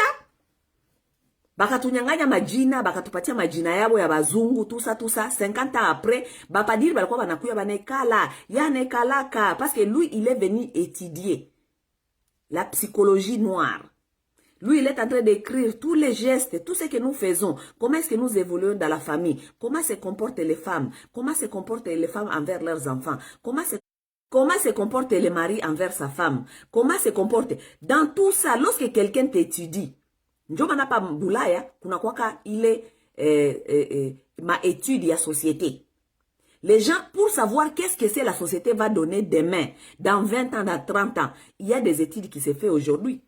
Speaker 1: bakatunyanganya majina, bakatupatia majina yabo ya bazungu, tout ça, 50 ans après, bapadiri balikuwa banakuya banekala, yanekalaka, parce que lui, il est venu étudier la psychologie noire. Lui, il est en train d'écrire tous les gestes, tout ce que nous faisons, comment est-ce que nous évoluons dans la famille, comment se comportent les femmes envers leurs enfants, comment se comporte le mari envers sa femme, comment se comporte. Dans tout ça, lorsque quelqu'un t'étudie, njomana pa mbulaya, kuna kwaka ile ma étude ya société. Les gens, pour savoir qu'est-ce que c'est la société va donner demain, dans 20 ans, dans 30 ans, il y a des études qui se font aujourd'hui.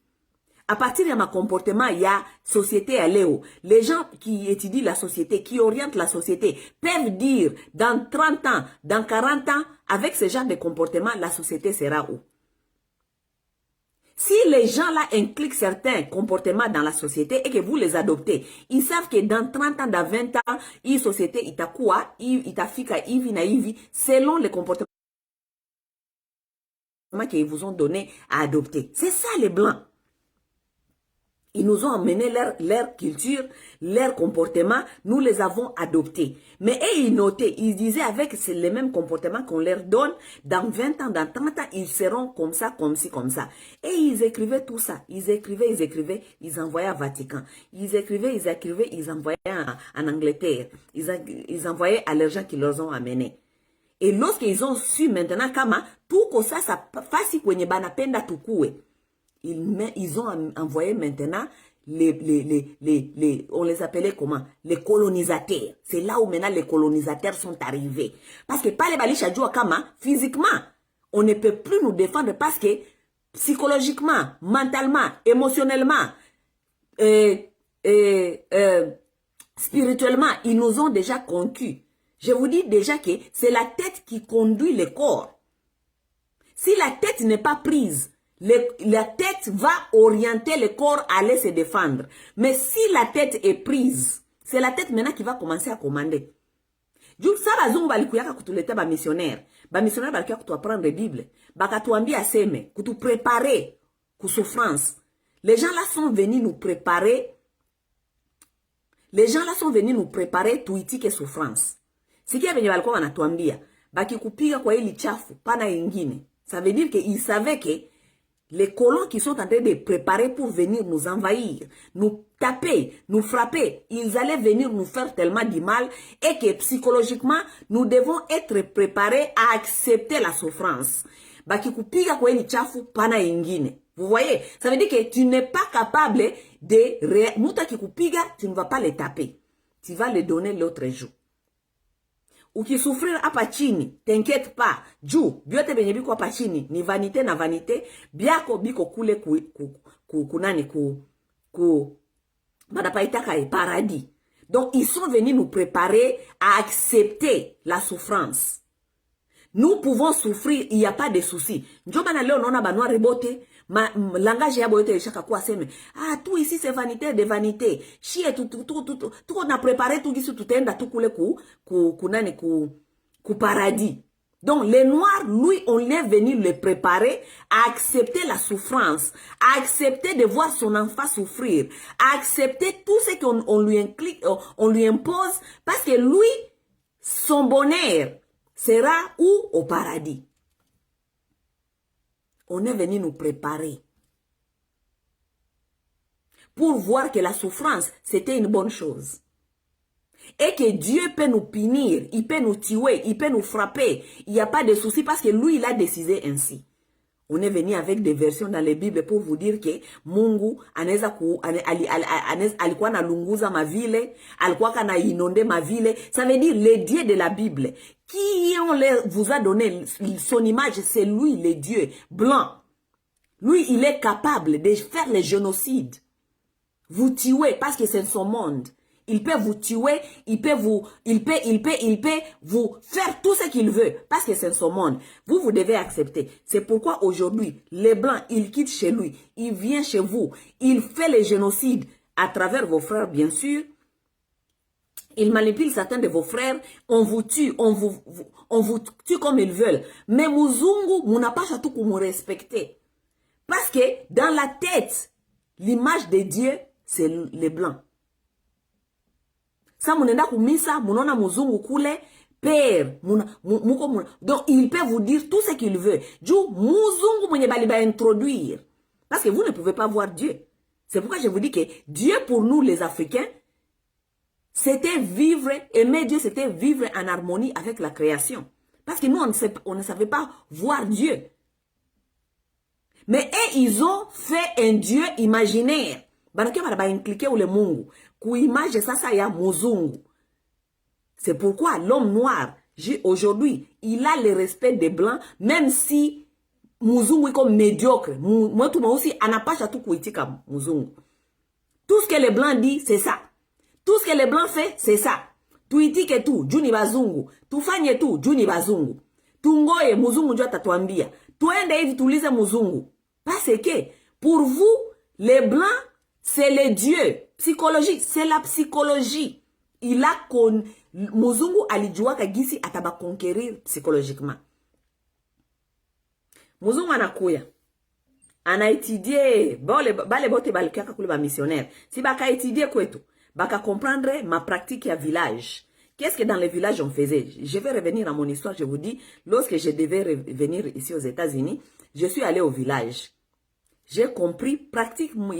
Speaker 1: À partir de ma comportement, il y a société à Léo. Les gens qui étudient la société, qui orientent la société, peuvent dire dans 30 ans, dans 40 ans, avec ce genre de comportement, la société sera où? Si les gens là impliquent certains comportements dans la société et que vous les adoptez, ils savent que dans 30 ans, dans 20 ans, une société itakuwa, itafika hivi na hivi, selon les comportements qu'ils vous ont donné à adopter. C'est ça les Blancs. Ils nous ont emmené leur culture, leur comportement, nous les avons adoptés. Mais ils notaient, ils disaient avec les mêmes comportements qu'on leur donne, dans 20 ans, dans 30 ans, ils seront comme ça, comme ci, comme ça. Et ils écrivaient tout ça. Ils écrivaient, ils envoyaient à Vatican. Ils écrivaient, ils envoyaient en Angleterre. Ils envoyaient à leurs gens qui leur ont amenés. Et lorsqu'ils ont su maintenant, kama, tout comme ça fasi kwenye banapenda tukue. Ils ont envoyé maintenant on les appelait comment? Les colonisateurs. C'est là où maintenant les colonisateurs sont arrivés. Parce que pas les balisha djua kama, physiquement, on ne peut plus nous défendre parce que psychologiquement, mentalement, émotionnellement, spirituellement, ils nous ont déjà conquis. Je vous dis déjà que c'est la tête qui conduit le corps. Si la tête n'est pas prise, la tête va orienter le corps à aller se défendre. Mais si la tête est prise, c'est la tête maintenant qui va commencer à commander. Juu sa bazungu balikuyaka kutuleta ba missionnaire. Ba missionnaire balikuya kutuapprendre Bible. Bakatuambia aseme, kutu préparer ku souffrance. Les gens là sont venus nous préparer. Les gens là sont venus nous préparer tuitike souffrance. Sikia benye balikuwa wanatuambia, bakikupiga kwa hili chafu pana ingine. Ça veut dire qu'ils savaient que les colons qui sont en train de préparer pour venir nous envahir, nous taper, nous frapper, ils allaient venir nous faire tellement du mal et que psychologiquement, nous devons être préparés à accepter la souffrance. Bakikupiga kwa hili chafu pana ingine. Vous voyez? Ça veut dire que tu n'es pas capable de... Muta kikupiga, tu ne vas pas les taper. Tu vas les donner l'autre jour. Ukisouffrir hapa chini, t'inquiète pas. Juu, biote benye biko hapa chini, ni vanité na vanité, biako biko kule madapaitaka e paradis. Donc, ils sont venus nous préparer à accepter la souffrance. Nous pouvons souffrir, il n'y a pas de souci. Njoma na leo nona banwa rebote, langage yabo yote ishaka kuwa seme, tout ici c'est vanité de vanité. Chie tout on a préparé tout ici tout enda tout kule ku paradis. Donc les noirs, lui, on est venu le préparer à accepter la souffrance, à accepter de voir son enfant souffrir, à accepter tout ce on lui impose, parce que lui, son bonheur sera où? Au paradis. On est venu nous préparer pour voir que la souffrance, c'était une bonne chose. Et que Dieu peut nous punir, il peut nous tuer, il peut nous frapper. Il n'y a pas de souci parce que lui, il a décidé ainsi. On est venu avec des versions dans les Bibles pour vous dire que Mungu alikuwa na lunguza ma ville, alikuwa kana inonde ma ville. Ça veut dire les dieux de la Bible. Qui vous a donné son image, c'est lui, le Dieu blanc. Lui, il est capable de faire les génocides. Vous tuez parce que c'est son monde. Il peut vous tuer, il peut vous faire tout ce qu'il veut. Parce que c'est son monde. Vous devez accepter. C'est pourquoi aujourd'hui, les Blancs, ils quittent chez lui. Il vient chez vous. Il fait les génocides à travers vos frères, bien sûr. Il manipule certains de vos frères. On vous tue, on vous tue comme ils veulent. Mais Muzungu, vous n'avez pas tout pour me respecter. Parce que dans la tête, l'image de Dieu, c'est les Blancs. Ça, munenda kumisa, munona muzungu kule, père, donc il peut vous dire tout ce qu'il veut. Du muzungu mwenye bali ba introduire. Parce que vous ne pouvez pas voir Dieu. C'est pourquoi je vous dis que Dieu pour nous les Africains, c'était vivre, aimer Dieu, c'était vivre en harmonie avec la création. Parce que nous, on ne savait pas voir Dieu. Mais eux, ils ont fait un Dieu imaginaire. C'est pourquoi l'homme noir, aujourd'hui, il a le respect des Blancs, même si Muzungu est comme médiocre. Moi, tout le monde aussi, on n'a pas tout comme Muzungu. Tout ce que les Blancs disent, c'est ça. Tout ce que les Blancs font, c'est ça. Tuitike tout, Juni Bazungu. Tufanye tout, Juni Bazungu. Tungoye, Muzungu ndio atatuambia. Tuende hivi tulize Muzungu. Parce que, pour vous, les Blancs, c'est les dieux. Psychologique, c'est la psychologie. Il a Muzungu alijua kagisi ataba conquérir psychologiquement. Muzungu anakuya. Ana étudié, bale bote balikiaka kule ba missionnaire. Si baka étudier kwetu, baka comprendre ma pratique à village. Qu'est-ce que dans les villages on faisait? Je vais revenir à mon histoire, je vous dis, lorsque je devais revenir ici aux États-Unis, je suis allé au village. J'ai compris, pratique mon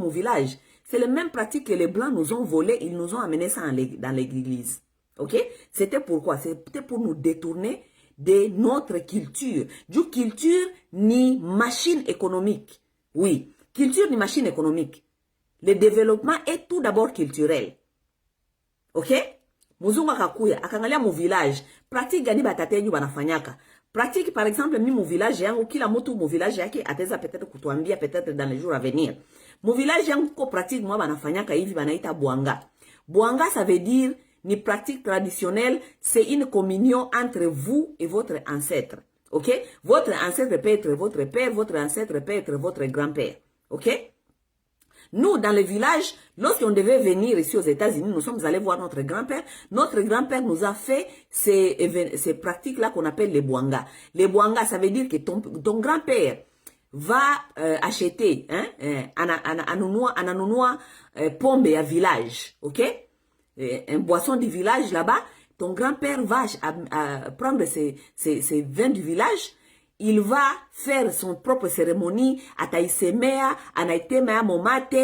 Speaker 1: village. C'est la même pratique que les Blancs nous ont volé, ils nous ont amené ça dans l'église. Ok? C'était pourquoi? C'était pour nous détourner de notre culture. Du culture ni machine économique. Oui, culture ni machine économique. Le développement est tout d'abord culturel. Ok? Muzungu akakuya, akangalia mu village. Pratique gani batatenyu banafanyaka. Pratique par exemple, mi mu village yangu, kila mtu mu village yake ateza peut-être kutuambia peut-être dans les jours à venir. Mu village yangu ko pratique moi banafanyaka hivi banaita bwanga. Bwanga ça veut dire ni pratique traditionnelle, c'est une communion entre vous et votre ancêtre. Ok? Votre ancêtre peut être votre père, votre ancêtre peut être votre grand-père. Ok? Nous, dans le village, lorsqu'on devait venir ici aux États-Unis, nous sommes allés voir notre grand-père. Notre grand-père nous a fait ces pratiques-là qu'on appelle les bwanga. Les bwanga, ça veut dire que ton grand-père va acheter ananunua pombe à village, ok? Un boisson du village là-bas. Ton grand-père va prendre ces vins du village. Il va faire son propre cérémonie, ataisemea, anaitemea momate,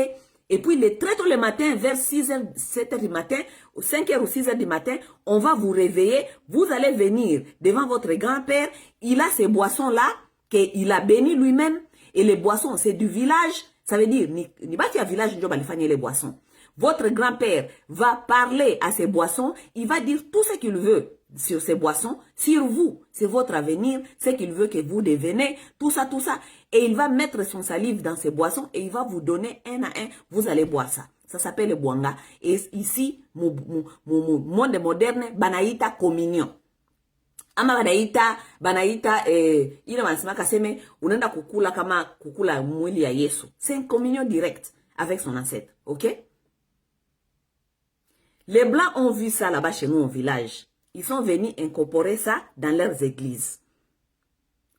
Speaker 1: et puis très tôt le matin, vers 6h, 7h du matin, ou 5h ou 6h du matin, on va vous réveiller, vous allez venir devant votre grand-père, il a ces boissons-là, qu'il a béni lui-même, et les boissons, c'est du village, ça veut dire, ni bati à village, ni balifanye les boissons. Votre grand-père va parler à ces boissons, il va dire tout ce qu'il veut sur ces boissons, sur vous, c'est votre avenir, ce qu'il veut que vous devenez, tout ça. Et il va mettre son salive dans ces boissons et il va vous donner un à un, vous allez boire ça. Ça s'appelle le bwanga. Et ici, mon monde moderne, banaïta communion. Ama banaïta, ile wanasema kaseme, unaenda kukula kama kukula mwili ya Yesu. C'est une communion directe avec son ancêtre, ok? Les Blancs ont vu ça là-bas chez nous au village. Ils sont venus incorporer ça dans leurs églises.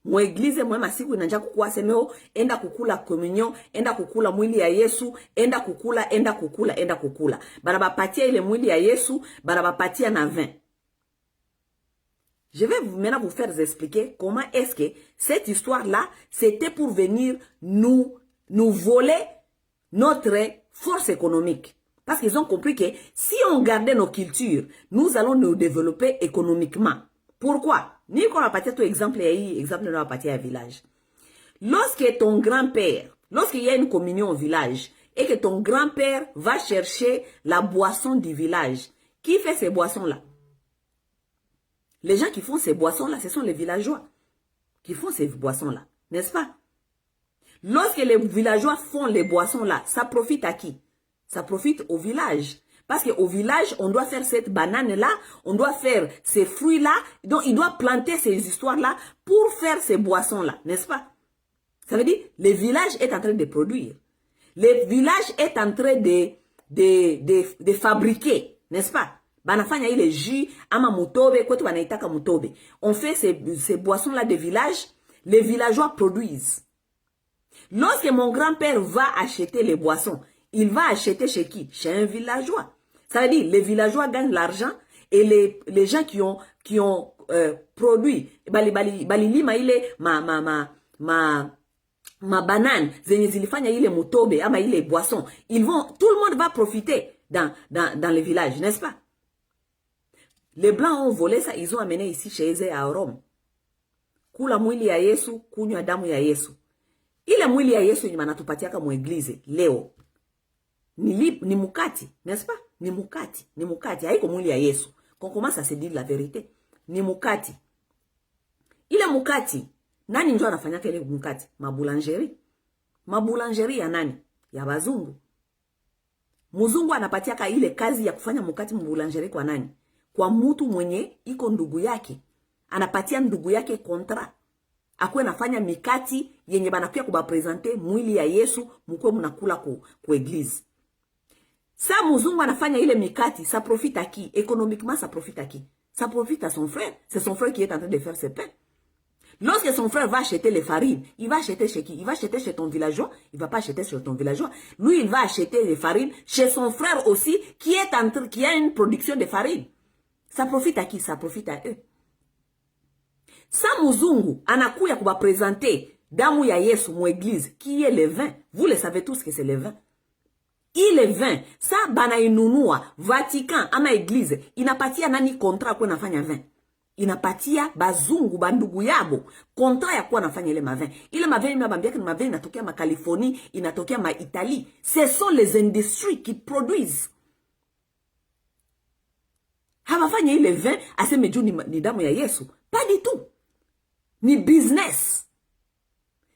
Speaker 1: Mon église, moi, masiku inanja kukua semeo, enda kukula communion, enda kukula mwili ya Yesu, enda kukula. Baraba patia ile mwili ya Yesu, baraba patia na vin. Je vais maintenant vous faire expliquer comment est-ce que cette histoire-là, c'était pour venir nous voler notre force économique. Parce qu'ils ont compris que si on gardait nos cultures, nous allons nous développer économiquement. Pourquoi? Ni qu'on a parti tout exemple de la partie à village. Lorsque ton grand-père, lorsqu'il y a une communion au village, et que ton grand-père va chercher la boisson du village, qui fait ces boissons-là? Les gens qui font ces boissons-là, ce sont les villageois qui font ces boissons-là, n'est-ce pas? Lorsque les villageois font les boissons-là, ça profite à qui? Ça profite au village. Parce qu'au village, on doit faire cette banane-là, on doit faire ces fruits-là. Donc, il doit planter ces histoires-là pour faire ces boissons-là, n'est-ce pas? Ça veut dire, le village est en train de produire. Le village est en train de fabriquer, n'est-ce pas? Banafanya ile jus, ama mutobe, kwetu banaitaka mutobe. On fait ces boissons-là de village, les villageois produisent. Lorsque mon grand-père va acheter les boissons, il va acheter chez qui? Chez un villageois. Ça veut dire, les villageois gagnent l'argent et les gens qui ont produit, balilima ile ma banane, zenye zilifanya ile mutobe, ama ile boisson, tout le monde va profiter dans le village, n'est-ce pas? Les Blancs ont volé ça, ils ont amené ici chez eux à Rome. Kula mwili ya Yesu, kunywa damu ya Yesu. Ile mwili ya Yesu yenye manatupatiaka mu eglize leo ni mukati, n'est-ce pas? Ni mukati, haiko mwili ya Yesu. Qu'on commence à se dire la vérité. Ni mukati. Ile mukati, nani ndio anafanyaka ile mukati? Maboulangerie ya nani? Ya bazungu. Muzungu anapatiaka ile kazi ya kufanya mukati mboulangerie kwa nani? Kwa mtu mwenye iko ndugu yake. Anapatia ndugu yake kontra. Akwe nafanya mikati yenye banakuya kubapresente mwili ya Yesu mkwe mnakula ku eglise. Sa muzungu anafanya ile mikati, ça profite à qui? Économiquement, ça profite à qui? Ça profite à son frère. C'est son frère qui est en train de faire ses pains. Lorsque son frère va acheter les farines, il va acheter chez qui? Il va acheter chez ton villageois. Il va pas acheter chez ton villageois. Lui, il va acheter les farines chez son frère aussi, qui a une production de farine. Ça profite à qui? Ça profite à eux. Sa muzungu anakuya kuba présenter damu ya Yesu mu église, qui est le vin. Vous le savez tous que c'est le vin. Il est vin. Sa bana inunua Vatican ama église inapatia nani contrat kwa nafanya vin? Inapatia bazungu bandugu yabo contrat ya kuwa nafanya ile mavin. Ile mavin mabambia ni mavin inatokea ma Californie, inatokea ma Italie. Ce sont les industries qui produisent. Hawafanya ile vin aseme juu ni damu ya Yesu. Pas du tout. Ni business.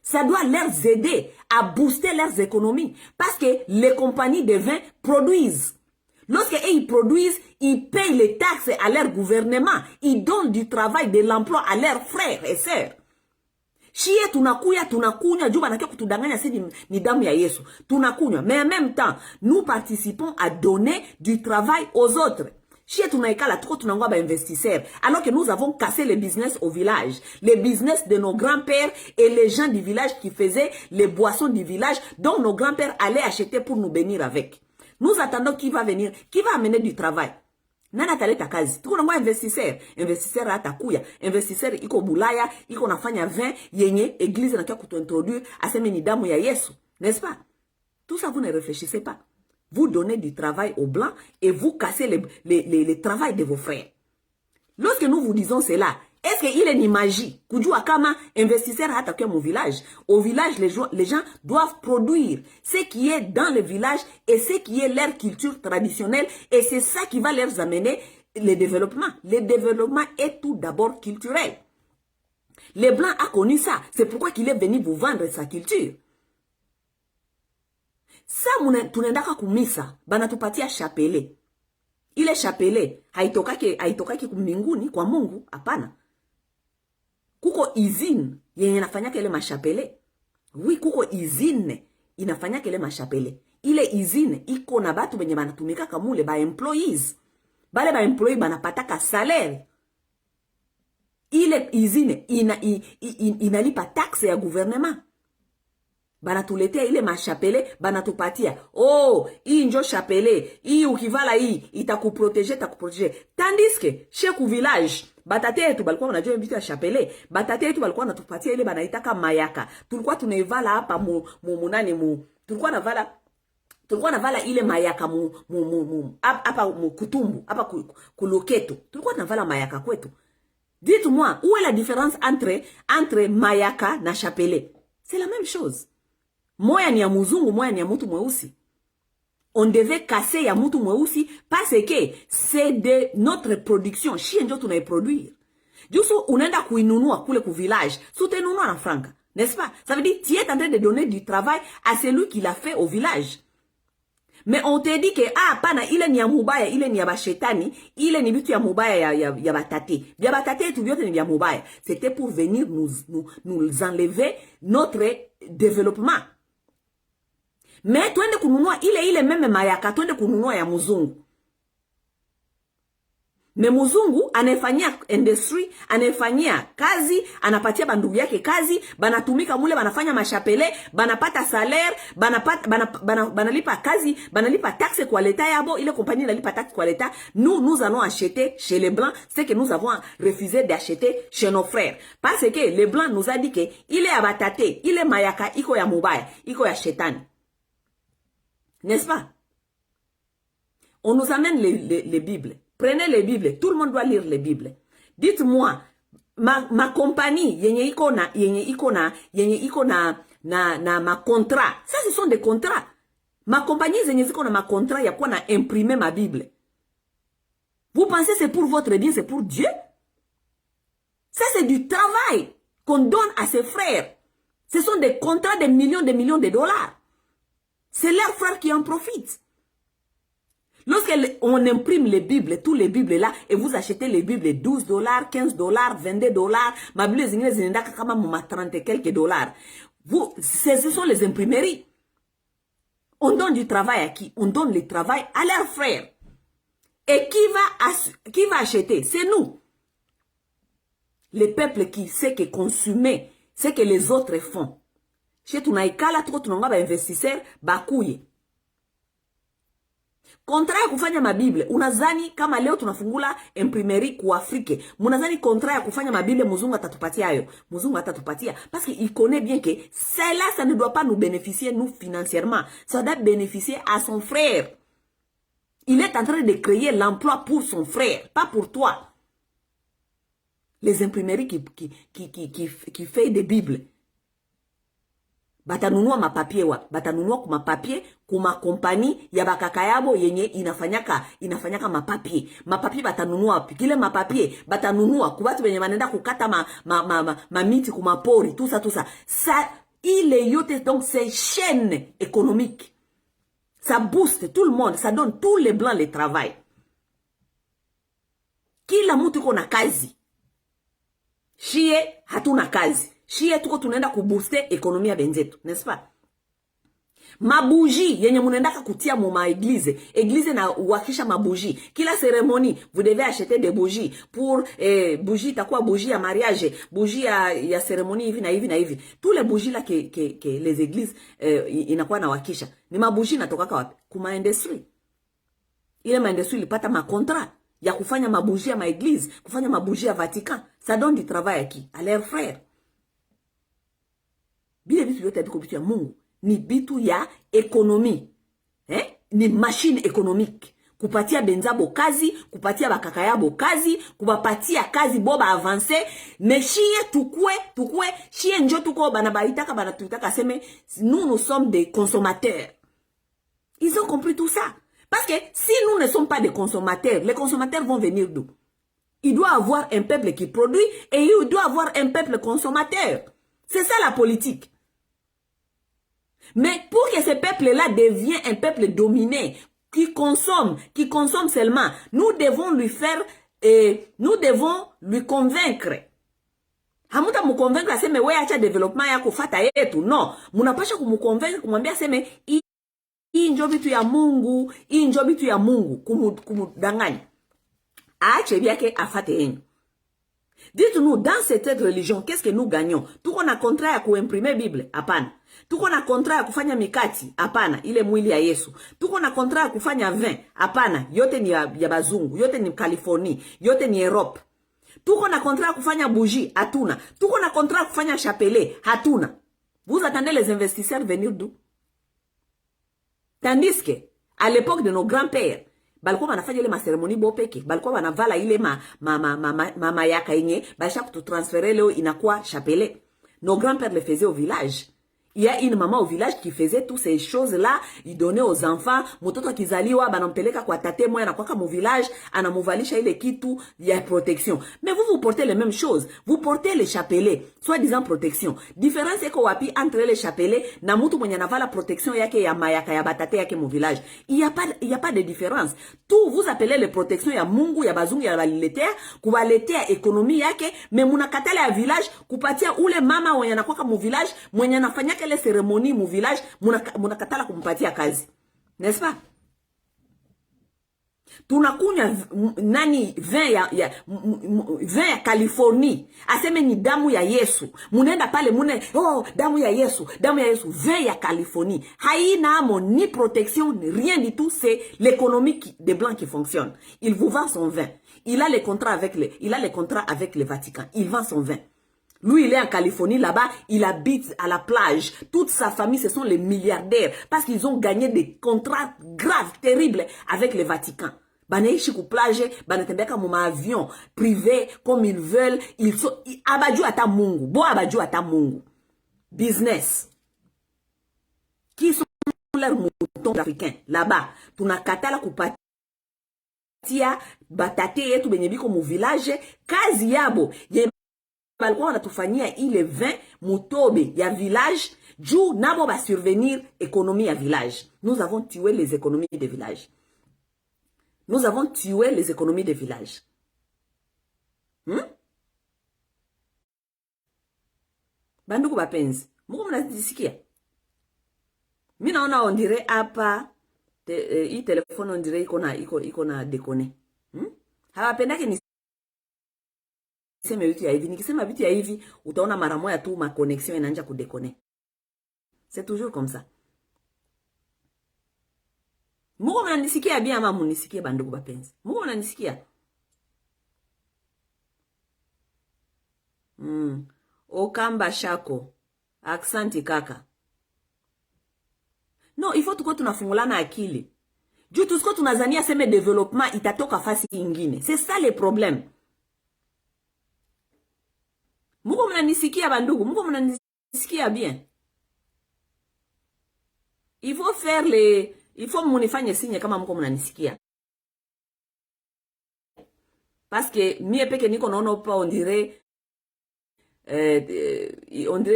Speaker 1: Ça doit leur aider à booster leurs économies. Parce que les compagnies de vin produisent. Lorsqu'ils produisent, ils payent les taxes à leur gouvernement. Ils donnent du travail, de l'emploi à leurs frères et sœurs. Shie tunakunya, juu banakia kutudanganya si ni damu ya Yesu. Tunakunya. Mais en même temps, nous participons à donner du travail aux autres. Chez tunaikala tuko tunangwa ba investisseurs, alors que nous avons cassé le business au village, le business de nos grands-pères et les gens du village qui faisaient les boissons du village dont nos grands-pères allaient acheter pour nous bénir avec. Nous attendons qui va venir, qui va amener du travail. Nana taleta kazi. Tuko nangwa investisseur atakuya, investisseur iko bulaya, iko nafanya vin yenye église na kia kutuintroduire aseme ni damu ya Yesu, n'est-ce pas? Tout ça vous ne réfléchissez pas. Vous donnez du travail aux Blancs et vous cassez le travail de vos frères. Lorsque nous vous disons cela, est-ce qu'il est une magie? Kujua kama investisseur attaqué mon village. Au village, les gens doivent produire ce qui est dans le village et ce qui est leur culture traditionnelle. Et c'est ça qui va leur amener le développement. Le développement est tout d'abord culturel. Les Blancs ont connu ça. C'est pourquoi il est venu vous vendre sa culture. Sa tunaendaka kumisa banatupatia chapele. Ile chapele haitokaki kuminguni kwa Mungu, hapana. Kuko izine yenye inafanyaka ile machapele. Oui, kuko izine inafanyaka ile machapele. Ile izine iko na batu benye banatumika kamule ba employees. Bale ba employee banapataka salaire. Ile izine inalipa taxe ya gouvernement. Banatuletea ile machapele, banatupatia. Oh, hii njo chapele. Hii ukivala hii, itakuprotege. Tandis que, chez village, batate yetu balikuwa wanajua vitu ya chapele. Batate yetu balikuwa wanatupatia ile banaitaka mayaka. Tulikuwa tunaivala hapa tulikuwa navala ile mayaka hapa kutumbu, hapa kuloketo. Tulikuwa navala mayaka kwetu. Dites-moi, où est la différence entre mayaka na chapele? C'est la même chose. Moya ni ya muzungu, moya ni ya mutu mweusi. On devait casser ya mutu mweusi parce que c'est de notre production. Shie njo tunaiproduire. Jusu unaenda kuinunua kule ku village. Sutenunua na franca. N'est-ce pas? Ça veut dire tu es en train de donner du travail à celui qui l'a fait au village. Mais on te dit que pana ile ni ya mubaya, ile ni ya bashetani, ile ni bitu ya mubaya ya batate. Vya batate tu vyote ni vya mubaya. C'était pour venir nous enlever notre développement. Mais twende kununua ile meme mayaka, twende kununua ya muzungu. Me muzungu anafanyia industry, anafanyia kazi, anapatia bandugu yake kazi, banatumika mule, banafanya mashapele, banapata salaire, banalipa kazi, banalipa taxe kwa leta yabo, ile compagnie inalipa taxe kwa leta. Nous allons acheter chez les blancs ce que nous avons refusé d'acheter chez nos frères. Parce que les blancs nous a dit que ile abatate, ile mayaka iko ya mubaya, iko ya shetani. N'est-ce pas? On nous amène les Bibles. Prenez les Bibles. Tout le monde doit lire les Bibles. Dites-moi, ma compagnie, yenye iko na ma contrat. Ça, ce sont des contrats. Ma compagnie, yenye iko na ma contrat, ya quoi na imprimer ma Bible. Vous pensez c'est pour votre bien, c'est pour Dieu? Ça, c'est du travail qu'on donne à ses frères. Ce sont des contrats de millions de dollars. C'est leurs frères qui en profitent. Lorsqu'on imprime les Bibles, tous les Bibles là, et vous achetez les Bibles $12, $15, $22, ma Bible est 30 et quelques dollars. Ce sont les imprimeries. On donne du travail à qui? On donne le travail à leurs frères. Et qui va acheter? C'est nous. Le peuple qui sait que consommer, c'est que les autres font. Chez tunaikala tuko tunonga investisseur bakuye. Kontra ya kufanya mabible, unazani kama leo tunafungula imprimerie ku Afrique, munazani kontra ya kufanya mabible muzungu atatupatia hayo. Muzungu atatupatia parce qu'il connaît bien que cela ça ne doit pas nous bénéficier nous financièrement, ça doit bénéficier à son frère. Il est en train de créer l'emploi pour son frère, pas pour toi. Les imprimeries qui fait des bibles. Batanunua mapapier wa, batanunua kuma papier, kuma kompani ya bakaka yabo yenye inafanyaka mapapier. Mapapier batanunua wapi? Kile mapapier batanunua kubatu benye manenda kukata mamiti kuma pori, tout ça. Ça, il est yote, donc c'est chaîne économique. Ça booste tout le monde, ça donne tous les blancs le travail. Kila mtu kona kazi. Shie hatuna kazi. Shie tuko tunaenda kubooster ekonomia ya benzetu, n'est-ce pas? Mabuji yenye munendaka kutia mu ma église na wakisha mabuji. Kila cérémonie, vous devez acheter des bougies pour bougie itakuwa bougie ya mariage, bougie ya cérémonie hivi na hivi. Tous les bougies là que les églises inakuwa na wakisha. Ni mabuji natoka wapi? Kuma industry. Ile ma industry ilipata ma contrat ya kufanya mabuji ya ma église, kufanya mabuji ya Vatican. Ça donne du travail à qui? À leurs frères. Bile bitu yote biko bitu ya Mungu ni bitu ya ekonomi. Ni machine économique. Kupatia benzabo kazi, kupatia bakaka yabo kazi, kubapatia kazi boba avancer, mais chie tukwe, chie njo tuko banabaitaka banatutaka seme nous sommes des consommateurs. Ils ont compris tout ça. Parce que si nous ne sommes pas des consommateurs, les consommateurs vont venir d'où? Il doit avoir un peuple qui produit et il doit avoir un peuple consommateur. C'est ça la politique. Mais pour que ce peuple-là devienne un peuple dominé, qui consomme seulement, nous devons lui convaincre. Hamuta mukonvaincre aseme we acha development yako fata yetu. Non, munapasha kumukonvaincre kumwambia aseme hii njo bitu ya Mungu, hii njo bitu ya Mungu, kumudanganya. Aache byake afate yenu. Dites-nous, dans cette religion, qu'est-ce que nous gagnons? Tuko na contrat ya kuimprimer Bible? Hapana. Tuko na contrat ya kufanya mikati? Hapana, ile mwili ya Yesu. Tuko na contrat ya kufanya vin? Hapana, yote ni ya bazungu, yote ni Californie, yote ni Europe. Tuko na contrat ya kufanya bougie? Hatuna. Tuko na contrat ya kufanya chapelet? Hatuna. Vous attendez les investisseurs venir d'où? Tandis que, à l'époque de nos grands-pères, balikuwa wanafanya ile maseremoni bopeke, balikuwa wanavala ile mama yaka yenye basha kututransférer leo inakuwa chapelet. Nos grands-pères le faisaient au village. Il y a une maman au village qui faisait toutes ces choses-là. Il donnait aux enfants. Mototo kizaliwa, banampeleka kwa tate moya na kwaka mu village. Anamuvalisha ile kitu, il y a protection. Mais vous portez les mêmes choses. Vous portez les chapelets, soi-disant protection. Différence eko wapi entre les chapelets na mutu mwenye navala protection yake ya mayaka ya batate yake mu village. Il y a pas de différence. Tout vous appelez les protections ya mungu, ya bazungu, ya baliletea, kubaletea ekonomi yake, mais munakatala ya village, kupatia ule mama mwenye nakwaka mu village, mwenye nafanyaka ile ceremony mu village, munakatala kumpatia kazi. N'est-ce pas? Tunakunya nani vin ya Californie. Aseme ni damu ya Yesu. Munenda pale oh damu ya Yesu, damu ya Yesu, vin ya Californie. Haina amo ni protection, ni rien du tout, c'est l'économie des blancs qui fonctionne. Il vous vend son vin. Il a les contrats avec le Vatican. Il vend son vin. Lui, il est en Californie, là-bas, il habite à la plage. Toute sa famille, ce sont les milliardaires. Parce qu'ils ont gagné des contrats graves, terribles avec le Vatican. Banaishi ku plage, banatembeka mu avion privé comme ils veulent. Ils sont abaju ata mungu. Bo abaju ata mungu. Business. Qui sont leurs moutons africains là-bas? Tunakatala kupatia batate yetu benye biko mu village. Kazi yabo balikuwa wanatufanyia ile 20 mutobe ya village juu nabo ba survenir économie ya village. Nous avons tué les économies des villages. Nous avons tué les économies des villages. Banduku bapenzi, muko mnasikia? Mimi naona on dirait hapa hii telefone on dirait iko na déconner. Hawapendake ni sema vitu ya hivi. Nikisema vitu ya hivi, utaona mara moja tu ma connexion inaanza kudekone. C'est toujours comme ça. Muko mnanisikia bien ama munisikie bandugu bapenzi? Muko mnanisikia? Okamba shako. Aksanti kaka. No, il faut tuko tunafungulana akili. Juu tusko tunazania seme development itatoka fasi ingine. C'est ça le problème. Muko mnanisikia bandugu? Muko mnanisikia bien? Il faut faire il faut munifanye signe kama muko mnanisikia. Parce que mie peke niko naona pa on dirait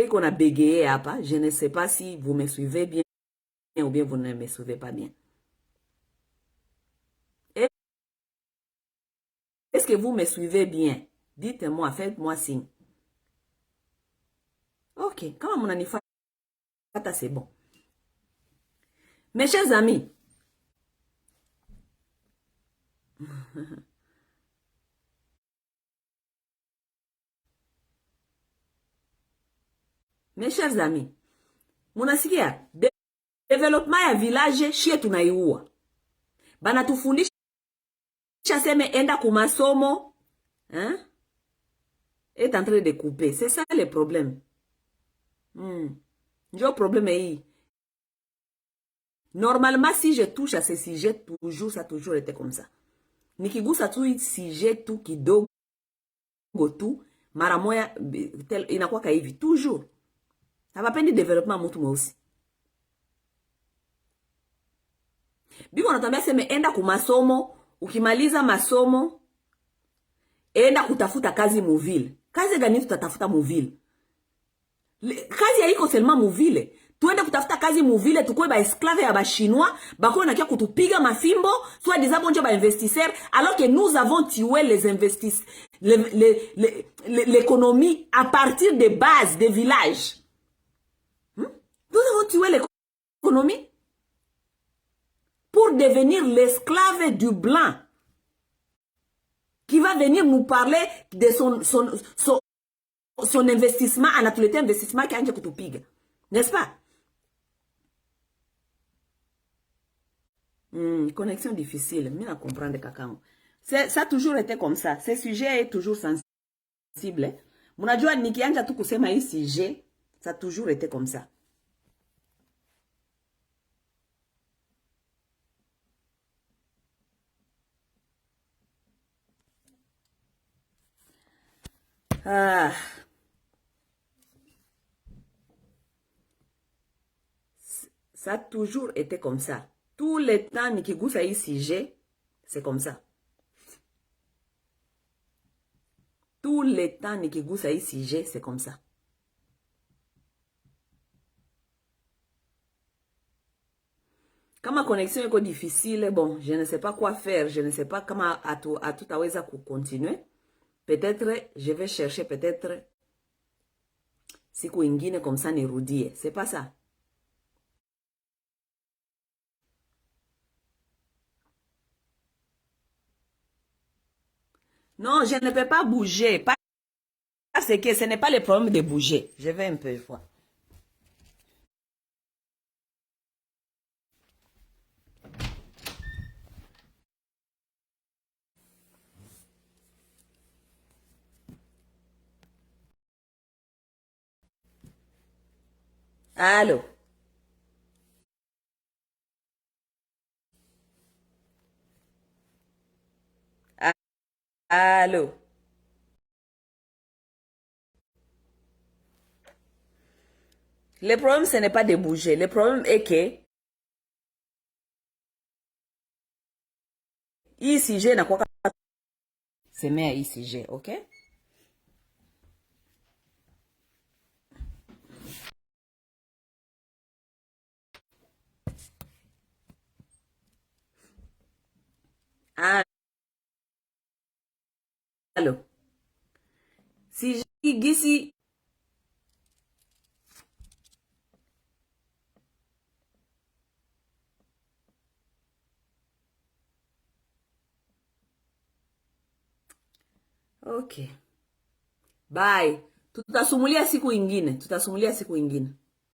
Speaker 1: qu'on a bégayé hapa. Je ne sais pas si vous me suivez bien ou bien vous ne me suivez pas bien. Est-ce que vous me suivez bien? Dites-moi, faites-moi signe. Ok, kama munanifata c'est bon. Mes chers amis, mes chers amis, munasikia development ya village shie tunaiua. Bana tufundisha seme enda kumasomo, est en train de couper. C'est ça le problème. Njo problème hii. Normalement, si je touche à ce sujet, toujours, ça a toujours été comme ça. Nikigusa tu sujet tu kidogo tu, mara moya inakuwa hivi. Toujours. Hawapendi development mtu mweusi. Biko natambia seme enda kumasomo, ukimaliza masomo, enda kutafuta kazi muvile. Kazi gani tutatafuta muvile? Kazi haiko seulement muvile. Tuende kutafuta kazi muvile, tukue ba esclave ya ba chinois, bako na kia kutupiga mafimbo, soit des abonjo ba investisseurs, alors que nous avons tué les investisseurs, l'économie à partir des bases des villages. Nous avons tué l'économie pour devenir l'esclave du blanc qui va venir nous parler de son investissement, en actualité investissement qui a été kutupiga. N'est-ce pas? Connexion difficile. Je ne comprends pas. Ça a toujours été comme ça. Ce sujet est toujours sensible. Munajua nikianja tu kusema hii sujet, ça a toujours été comme ça. Ça a toujours été comme ça. Tout le temps, nikigusa hii sujet, c'est comme ça. Tout le temps, nikigusa hii sujet, c'est comme ça. Quand ma connexion est difficile, bon, je ne sais pas quoi faire. Je ne sais pas comment à tout aweza continuer. Peut-être, je vais chercher peut-être siku ingine comme ça nirudie. C'est pas ça. Non, je ne peux pas bouger. Parce que ce n'est pas le problème de bouger. Je vais un peu voir. Allô? Allô? Le problème, ce n'est pas de bouger. Le problème est que ICG n'a quoi c'est mis à ICG, ok? Allô? Si je dis ok. Bye. Tutasumulia siku ingine. Tutasumulia siku ingine.